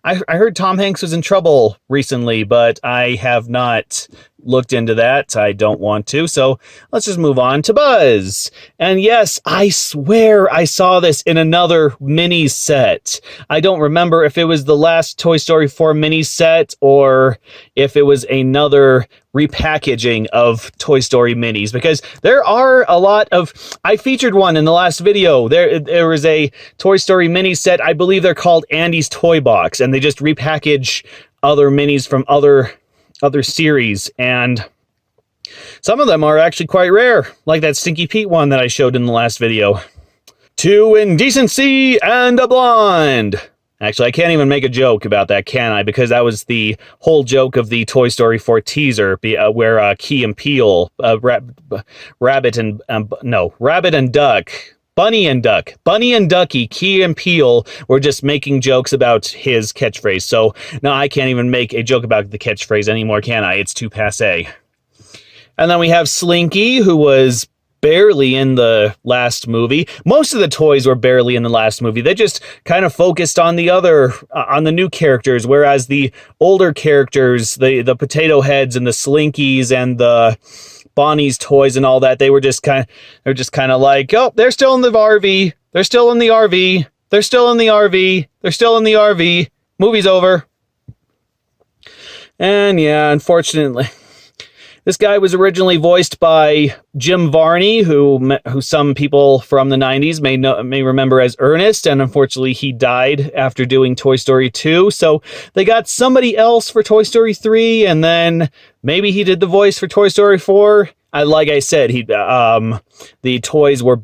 I heard Tom Hanks was in trouble recently, but I have not looked into that. I don't want to, so let's just move on to Buzz. And yes, I swear I saw this in another mini set. I don't remember if it was the last Toy Story 4 mini set or if it was another repackaging of Toy Story minis, because there are a lot of... I featured one in the last video. There was a Toy Story mini set. I believe they're called Andy's Toy Box, and they just repackage other minis from other series, and some of them are actually quite rare, like that Stinky Pete one that I showed in the last video. To Indecency and a Blonde. Actually, I can't even make a joke about that, can I? Because that was the whole joke of the Toy Story 4 teaser, where Key and Peele, Rabbit and Duck, Bunny and Ducky, Key and Peele were just making jokes about his catchphrase. So now I can't even make a joke about the catchphrase anymore, can I? It's too passé. And then we have Slinky, who was barely in the last movie. Most of the toys were barely in the last movie. They just kind of focused on on the new characters, whereas the older characters, the potato heads and the Slinkies and the Bonnie's toys and all that, they're just kind of like, oh, they're still in the RV. They're still in the RV. They're still in the RV. They're still in the RV. Movie's over. And yeah, unfortunately, this guy was originally voiced by Jim Varney, who some people from the 90s may remember as Ernest, and unfortunately he died after doing Toy Story 2, so they got somebody else for Toy Story 3, and then maybe he did the voice for Toy Story 4. Like I said, the other toys were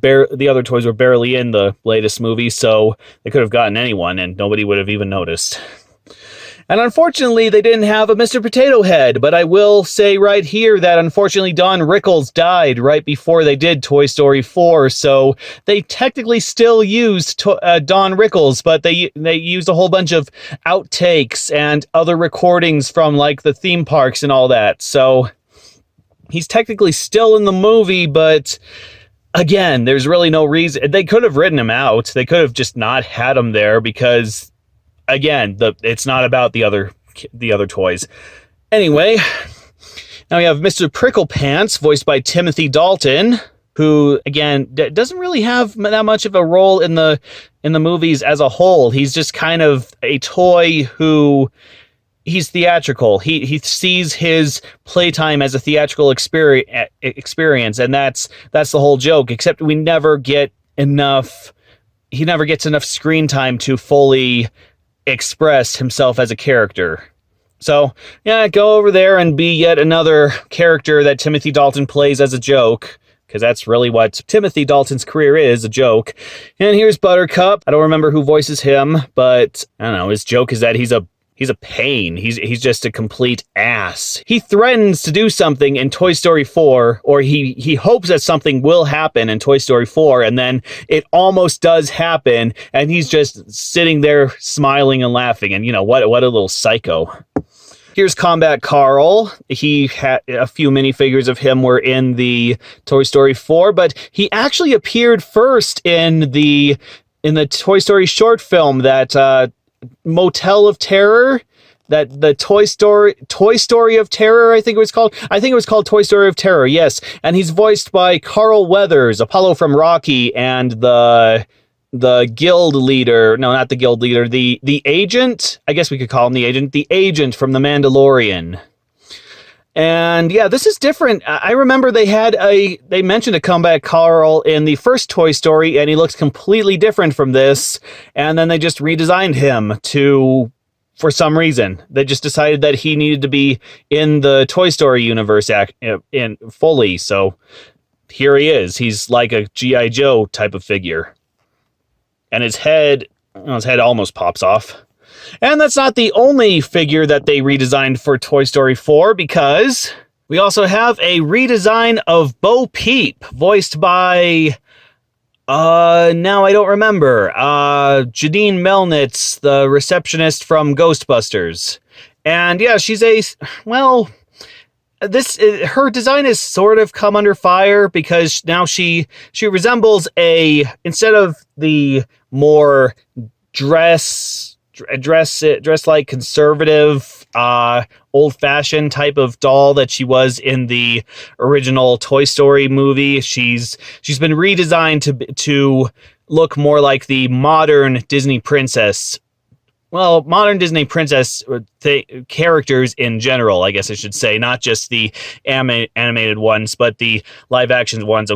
barely in the latest movie, so they could have gotten anyone, and nobody would have even noticed. And unfortunately, they didn't have a Mr. Potato Head, but I will say right here that unfortunately Don Rickles died right before they did Toy Story 4, so they technically still used Don Rickles, but they used a whole bunch of outtakes and other recordings from like the theme parks and all that, so he's technically still in the movie, but again, there's really no reason. They could have written him out. They could have just not had him there because, again, it's not about the other toys. Anyway, now we have Mr. Prickle Pants, voiced by Timothy Dalton, who, again, doesn't really have that much of a role in the movies as a whole. He's just kind of a toy who... He's theatrical. He sees his playtime as a theatrical experience, and that's the whole joke, except we never get enough... He never gets enough screen time to fully express himself as a character. So, yeah, go over there and be yet another character that Timothy Dalton plays as a joke, because that's really what Timothy Dalton's career is, a joke. And here's Buttercup. I don't remember who voices him, but I don't know, his joke is that he's a pain. He's just a complete ass. He threatens to do something in Toy Story 4, or he hopes that something will happen in Toy Story 4, and then it almost does happen, and he's just sitting there smiling and laughing, and you know, what a little psycho. Here's Combat Carl. He had a few minifigures of him were in the Toy Story 4, but he actually appeared first in the Toy Story short film that Motel of Terror, that the Toy Story of Terror, I think it was called. I think it was called Toy Story of Terror, yes. And he's voiced by Carl Weathers, Apollo from Rocky, and the guild leader. No, not the guild leader. The agent. I guess we could call him the agent. The agent from The Mandalorian. And yeah, this is different. I remember they mentioned a comeback Carl in the first Toy Story, and he looks completely different from this. And then they just redesigned him for some reason. They just decided that he needed to be in the Toy Story universe in fully. So here he is. He's like a G.I. Joe type of figure. And his head almost pops off. And that's not the only figure that they redesigned for Toy Story 4, because we also have a redesign of Bo Peep, voiced by, now I don't remember, Janine Melnitz, the receptionist from Ghostbusters. And yeah, her design has sort of come under fire, because now she resembles instead of the more dress like conservative, old-fashioned type of doll that she was in the original Toy Story movie. She's been redesigned to look more like the modern Disney princess. Well, modern Disney princess characters in general, I guess I should say, not just the animated ones, but the live-action ones,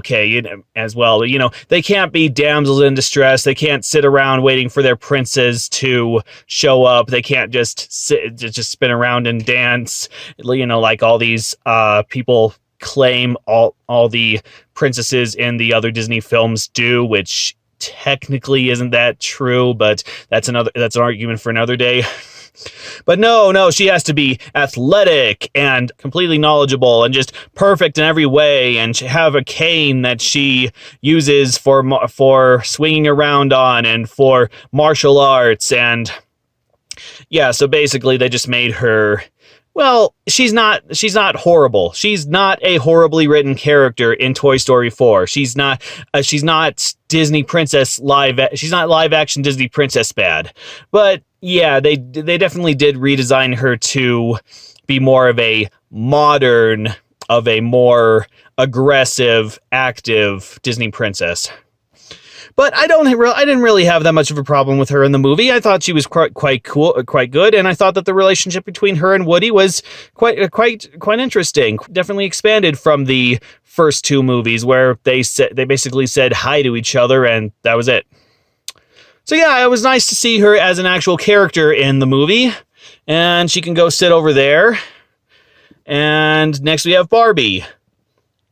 as well. They can't be damsels in distress. They can't sit around waiting for their princes to show up. They can't just spin around and dance, like all these people claim all the princesses in the other Disney films do, which technically isn't that true, but that's an argument for another day. But no, she has to be athletic and completely knowledgeable and just perfect in every way, and have a cane that she uses for swinging around on and for martial arts. And yeah, so basically they just made her, well, she's not horrible. She's not a horribly written character in Toy Story 4. She's not Disney princess she's not live action Disney princess bad. But yeah, they definitely did redesign her to be more of a modern, of a more aggressive, active Disney princess. But I didn't really have that much of a problem with her in the movie. I thought she was quite cool, quite good, and I thought that the relationship between her and Woody was quite interesting. Definitely expanded from the first two movies, where they basically said hi to each other, and that was it. So yeah, it was nice to see her as an actual character in the movie, and she can go sit over there. And next we have Barbie.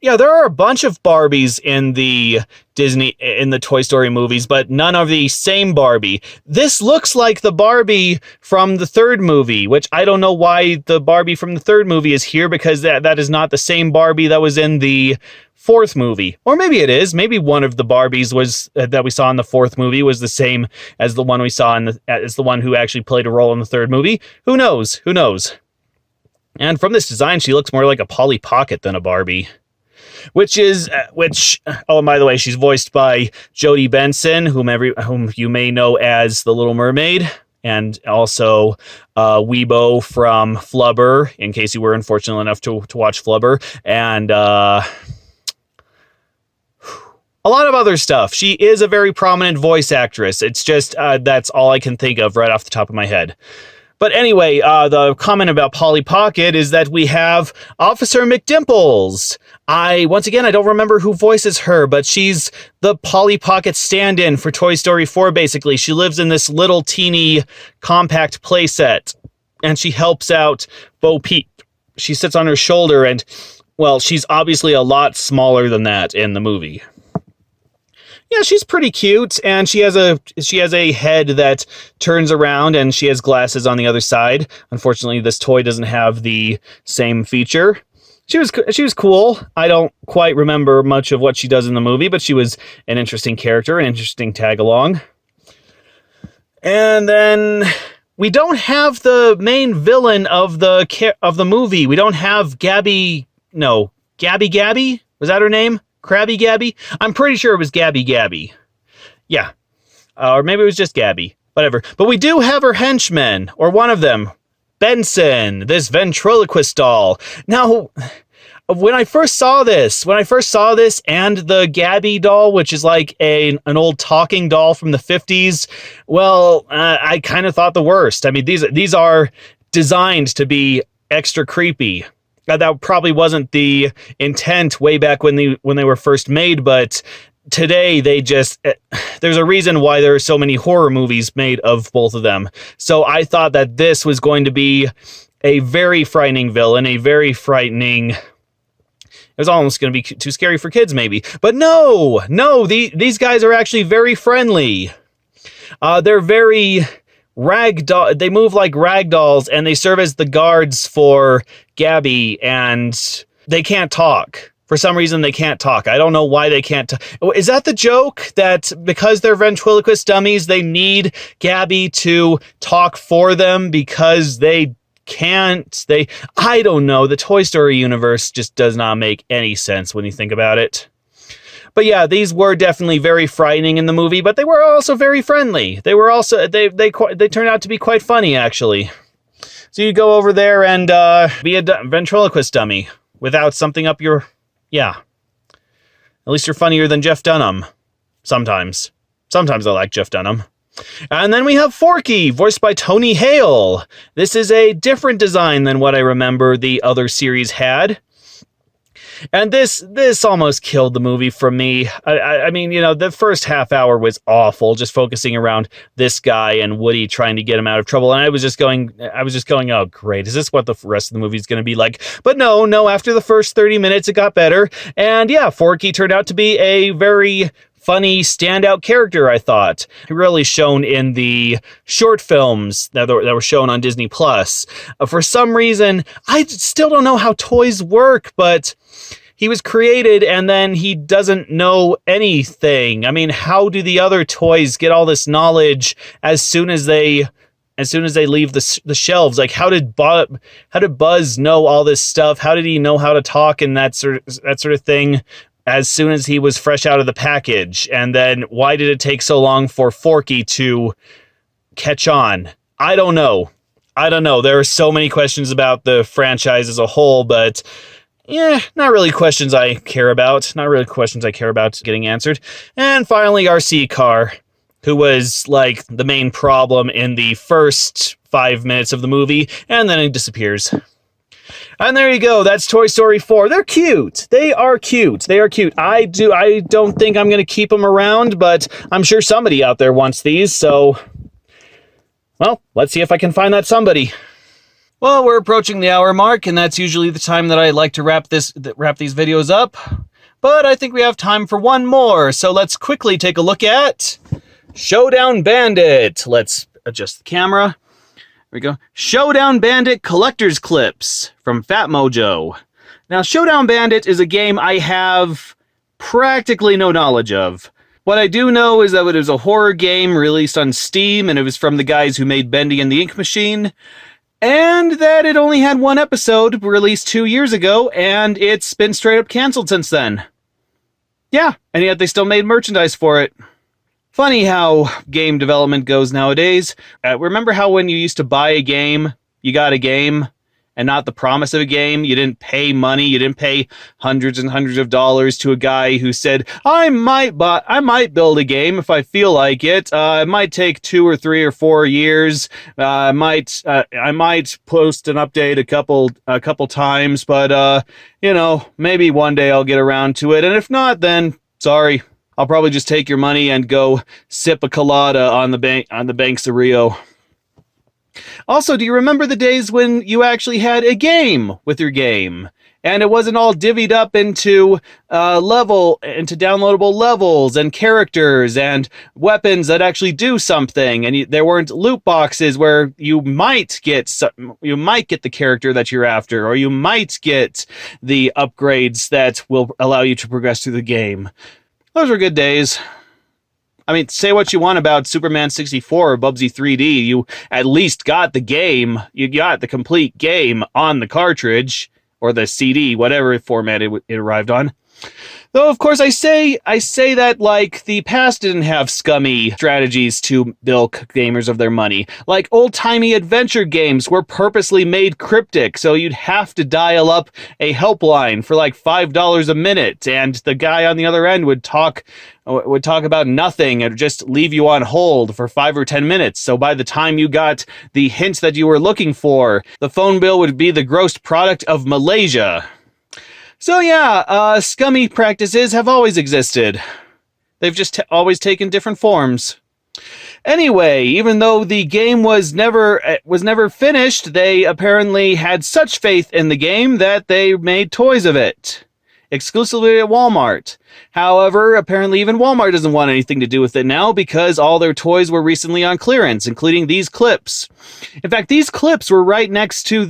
Yeah, there are a bunch of Barbies in the Toy Story movies, but none of the same Barbie. This looks like the Barbie from the third movie, which I don't know why the Barbie from the third movie is here, because that is not the same Barbie that was in the fourth movie. Or maybe it is. Maybe one of the Barbies that we saw in the fourth movie was the same as the one we saw as the one who actually played a role in the third movie. Who knows? And from this design, she looks more like a Polly Pocket than a Barbie. Oh, and by the way, she's voiced by Jodie Benson, whom you may know as the Little Mermaid, and also Weebo from Flubber, in case you were unfortunate enough to watch Flubber, and a lot of other stuff. She is a very prominent voice actress. It's just that's all I can think of right off the top of my head. But anyway, the comment about Polly Pocket is that we have Officer McDimples. Once again, I don't remember who voices her, but she's the Polly Pocket stand-in for Toy Story 4, basically. She lives in this little teeny compact playset, and she helps out Bo Peep. She sits on her shoulder, and, well, she's obviously a lot smaller than that in the movie. Yeah, she's pretty cute, and she has a head that turns around, and she has glasses on the other side. Unfortunately, this toy doesn't have the same feature. She was cool. I don't quite remember much of what she does in the movie, but she was an interesting character, an interesting tag-along. And then we don't have the main villain of the movie. We don't have Gabby. Was that her name? Krabby Gabby? I'm pretty sure it was Gabby Gabby. Yeah. Or maybe it was just Gabby. Whatever. But we do have her henchmen, or one of them. Benson, this ventriloquist doll. Now, when I first saw this and the Gabby doll, which is like an old talking doll from the 50s, well, I kind of thought the worst. I mean, these are designed to be extra creepy. That probably wasn't the intent way back when they were first made, but today they just there's a reason why there are so many horror movies made of both of them. So I thought that this was going to be a very frightening villain, a very frightening. It was almost going to be too scary for kids, maybe. But no, these guys are actually very friendly. They're very ragdoll. They move like ragdolls, and they serve as the guards for Gabby, and they can't talk. For some reason, they can't talk. I don't know why they can't talk. Is that the joke? That because they're ventriloquist dummies, they need Gabby to talk for them because they can't? I don't know. The Toy Story universe just does not make any sense when you think about it. But yeah, these were definitely very frightening in the movie, but they were also very friendly. They were also, they turned out to be quite funny, actually. So you go over there and be a ventriloquist dummy without something up your, yeah. At least you're funnier than Jeff Dunham. Sometimes. Sometimes I like Jeff Dunham. And then we have Forky, voiced by Tony Hale. This is a different design than what I remember the other series had. And this almost killed the movie for me. I mean, you know, the first half hour was awful, just focusing around this guy and Woody trying to get him out of trouble. And I was just going, oh, great. Is this what the rest of the movie is going to be like? But no, after the first 30 minutes, it got better. And yeah, Forky turned out to be a very funny standout character, I thought. Really shown in the short films that were shown on Disney Plus. For some reason, I still don't know how toys work, but he was created and then he doesn't know anything. I mean, how do the other toys get all this knowledge as soon as they leave the shelves? Like, how did Buzz know all this stuff? How did he know how to talk and that sort of thing as soon as he was fresh out of the package? And then why did it take so long for Forky to catch on? I don't know. There are so many questions about the franchise as a whole, but yeah, not really questions I care about. Not really questions I care about getting answered. And finally, our C car, who was like the main problem in the first 5 minutes of the movie, and then it disappears. And there you go. That's Toy Story 4. They're cute. They are cute. I don't think I'm going to keep them around, but I'm sure somebody out there wants these, so well, let's see if I can find that somebody. Well, we're approaching the hour mark, and that's usually the time that I like to wrap these videos up. But I think we have time for one more, so let's quickly take a look at Showdown Bandit. Let's adjust the camera. There we go. Showdown Bandit Collector's Clips from Fat Mojo. Now, Showdown Bandit is a game I have practically no knowledge of. What I do know is that it was a horror game released on Steam, and it was from the guys who made Bendy and the Ink Machine. And that it only had one episode released 2 years ago, and it's been straight up canceled since then. Yeah, and yet they still made merchandise for it. Funny how game development goes nowadays. Remember how when you used to buy a game, you got a game, and not the promise of a game? You didn't pay money, you didn't pay hundreds and hundreds of dollars to a guy who said, I might build a game if I feel like it. It might take 2 or 3 or 4 years. I might post an update a couple times, but you know, maybe one day I'll get around to it. And if not, then sorry. I'll probably just take your money and go sip a colada on the banks of Rio. Also, do you remember the days when you actually had a game with your game? And it wasn't all divvied up into downloadable levels and characters and weapons that actually do something. And there weren't loot boxes where you might get the character that you're after, or you might get the upgrades that will allow you to progress through the game. Those were good days. I mean, say what you want about Superman 64 or Bubsy 3D, you at least got the game. You got the complete game on the cartridge or the CD, whatever format it arrived on. Though, of course, I say that, like, the past didn't have scummy strategies to bilk gamers of their money. Like, old-timey adventure games were purposely made cryptic, so you'd have to dial up a helpline for, like, $5 a minute, and the guy on the other end would talk about nothing and just leave you on hold for 5 or 10 minutes. So by the time you got the hint that you were looking for, the phone bill would be the gross product of Malaysia. So yeah, scummy practices have always existed. They've just always taken different forms. Anyway, even though the game was never finished, they apparently had such faith in the game that they made toys of it. Exclusively at Walmart. However, apparently even Walmart doesn't want anything to do with it now because all their toys were recently on clearance, including these clips. In fact, these clips were right next to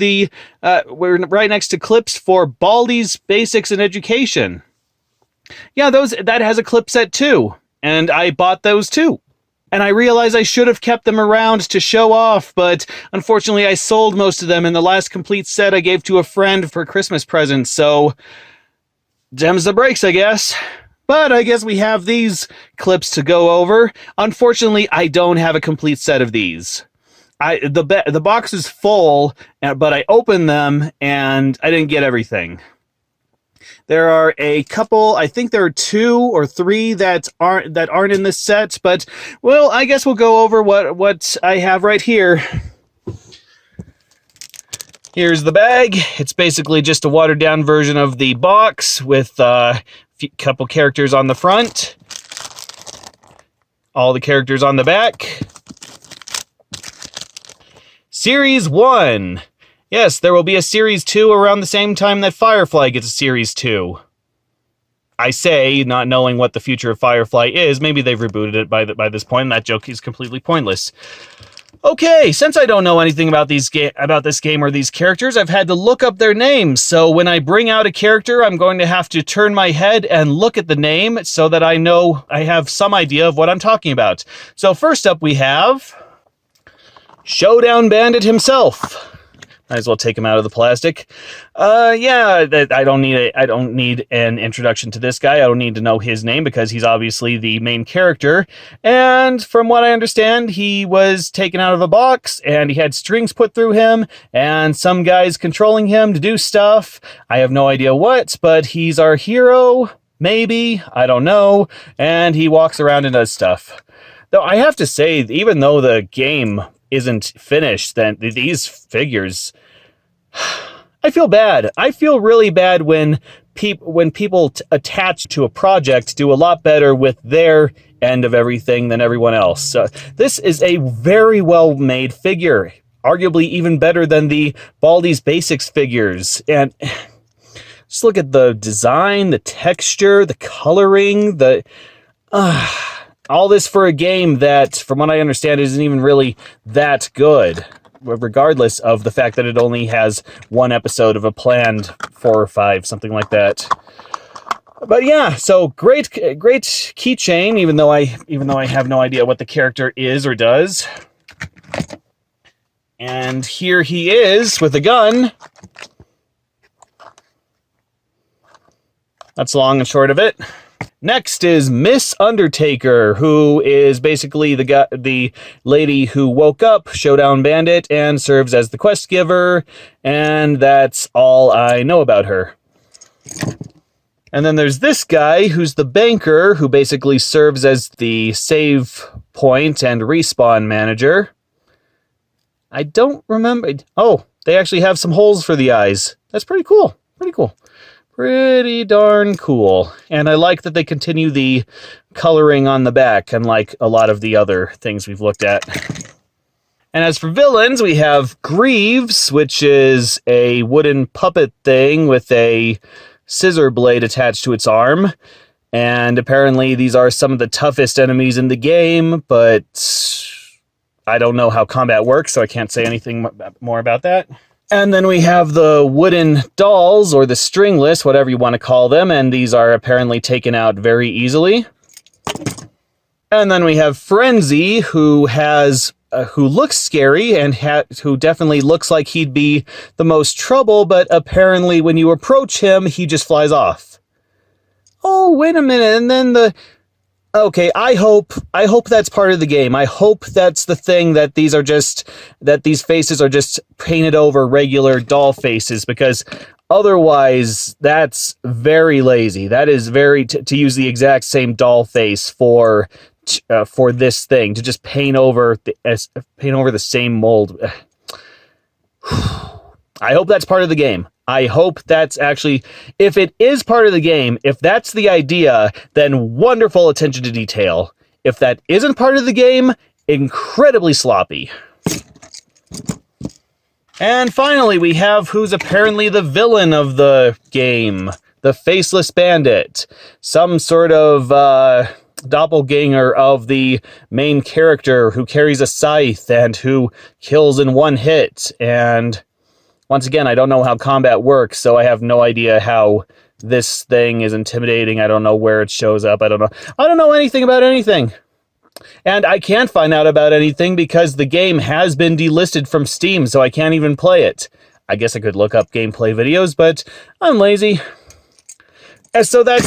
clips for Baldi's Basics in Education. Yeah, that has a clip set too, and I bought those too. And I realized I should have kept them around to show off, but unfortunately I sold most of them, and the last complete set I gave to a friend for Christmas presents, so Dems the brakes, I guess. But I guess we have these clips to go over. Unfortunately, I don't have a complete set of these. The box is full, but I opened them and I didn't get everything. There are a couple, I think there are 2 or 3 that aren't in this set, but well, I guess we'll go over what I have right here. Here's the bag. It's basically just a watered-down version of the box with a couple characters on the front, all the characters on the back. Series 1. Yes, there will be a Series 2 around the same time that Firefly gets a Series 2. I say, not knowing what the future of Firefly is, maybe they've rebooted it by this point, and that joke is completely pointless. Okay, since I don't know anything about this game or these characters, I've had to look up their names. So when I bring out a character, I'm going to have to turn my head and look at the name so that I know I have some idea of what I'm talking about. So first up we have Showdown Bandit himself. Might as well take him out of the plastic. Yeah, I don't need an introduction to this guy. I don't need to know his name because he's obviously the main character. And from what I understand, he was taken out of a box and he had strings put through him and some guys controlling him to do stuff. I have no idea what, but he's our hero. Maybe. I don't know. And he walks around and does stuff. Though I have to say, even though the game isn't finished, then these figures, I feel bad. I feel really bad when people attached to a project do a lot better with their end of everything than everyone else. This is a very well made figure, arguably even better than the Baldi's Basics figures. And just look at the design, the texture, the coloring, all this for a game that, from what I understand, isn't even really that good, regardless of the fact that it only has 1 episode of a planned 4 or 5, something like that. But yeah, so great keychain, even though I have no idea what the character is or does. And here he is with a gun. That's long and short of it. Next is Miss Undertaker, who is basically the lady who woke up Showdown Bandit and serves as the quest giver, and that's all I know about her. And then there's this guy who's the banker, who basically serves as the save point and respawn manager. I don't remember. Oh, they actually have some holes for the eyes. That's pretty cool. Pretty cool. Pretty darn cool. And I like that they continue the coloring on the back, unlike a lot of the other things we've looked at. And as for villains, we have Greaves, which is a wooden puppet thing with a scissor blade attached to its arm. And apparently these are some of the toughest enemies in the game, but I don't know how combat works, so I can't say anything more about that. And then we have the wooden dolls, or the stringless, whatever you want to call them, and these are apparently taken out very easily. And then we have Frenzy, who looks scary and who definitely looks like he'd be the most trouble, but apparently when you approach him, he just flies off. oh, wait a minute, and then okay, I hope that's part of the game. I hope that's the thing, that these faces are just painted over regular doll faces, because otherwise that's very lazy. That is very, to use the exact same doll face for this thing, to just paint over the same mold. I hope that's part of the game. I hope that's actually, if it is part of the game, if that's the idea, then wonderful attention to detail. If that isn't part of the game, incredibly sloppy. And finally, we have who's apparently the villain of the game, the Faceless Bandit. Some sort of doppelganger of the main character who carries a scythe and who kills in one hit. And once again, I don't know how combat works, so I have no idea how this thing is intimidating. I don't know where it shows up. I don't know anything about anything. And I can't find out about anything because the game has been delisted from Steam, so I can't even play it. I guess I could look up gameplay videos, but I'm lazy. And so there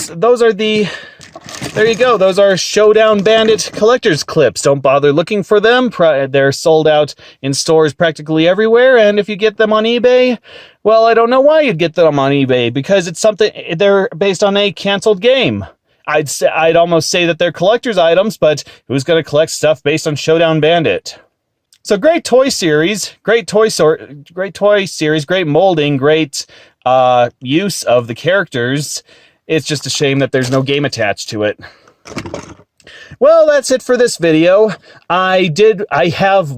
you go. Those are Showdown Bandit collector's clips. Don't bother looking for them. They're sold out in stores practically everywhere. And if you get them on eBay, well, I don't know why you'd get them on eBay, because they're based on a canceled game. I'd almost say that they're collector's items, but who's going to collect stuff based on Showdown Bandit? So great toy series, great molding, great use of the characters. It's just a shame that there's no game attached to it. Well, that's it for this video. I have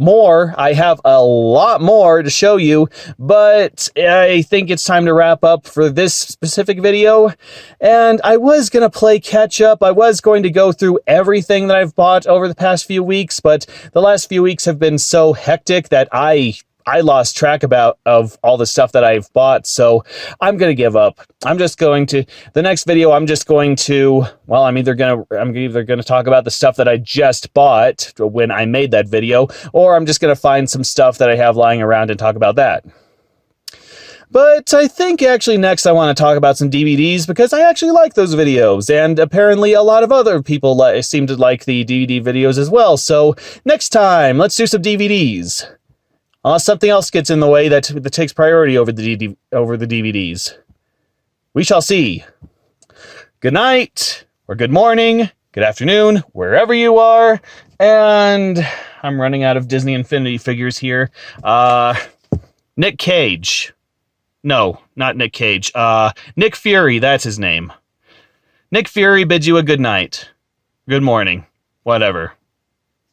a lot more to show you, but I think it's time to wrap up for this specific video. And I was going to play catch up. I was going to go through everything that I've bought over the past few weeks, but the last few weeks have been so hectic that I lost track of all the stuff that I've bought, so I'm gonna give up. The next video, I'm either gonna talk about the stuff that I just bought when I made that video, or I'm just gonna find some stuff that I have lying around and talk about that. But I think actually next I want to talk about some DVDs, because I actually like those videos, and apparently a lot of other people seem to like the DVD videos as well. So next time, let's do some DVDs. Unless something else gets in the way that takes priority over the DVDs. We shall see. Good night, or good morning, good afternoon, wherever you are. And I'm running out of Disney Infinity figures here. Nick Cage. No, not Nick Cage. Nick Fury, that's his name. Nick Fury bids you a good night. Good morning. Whatever.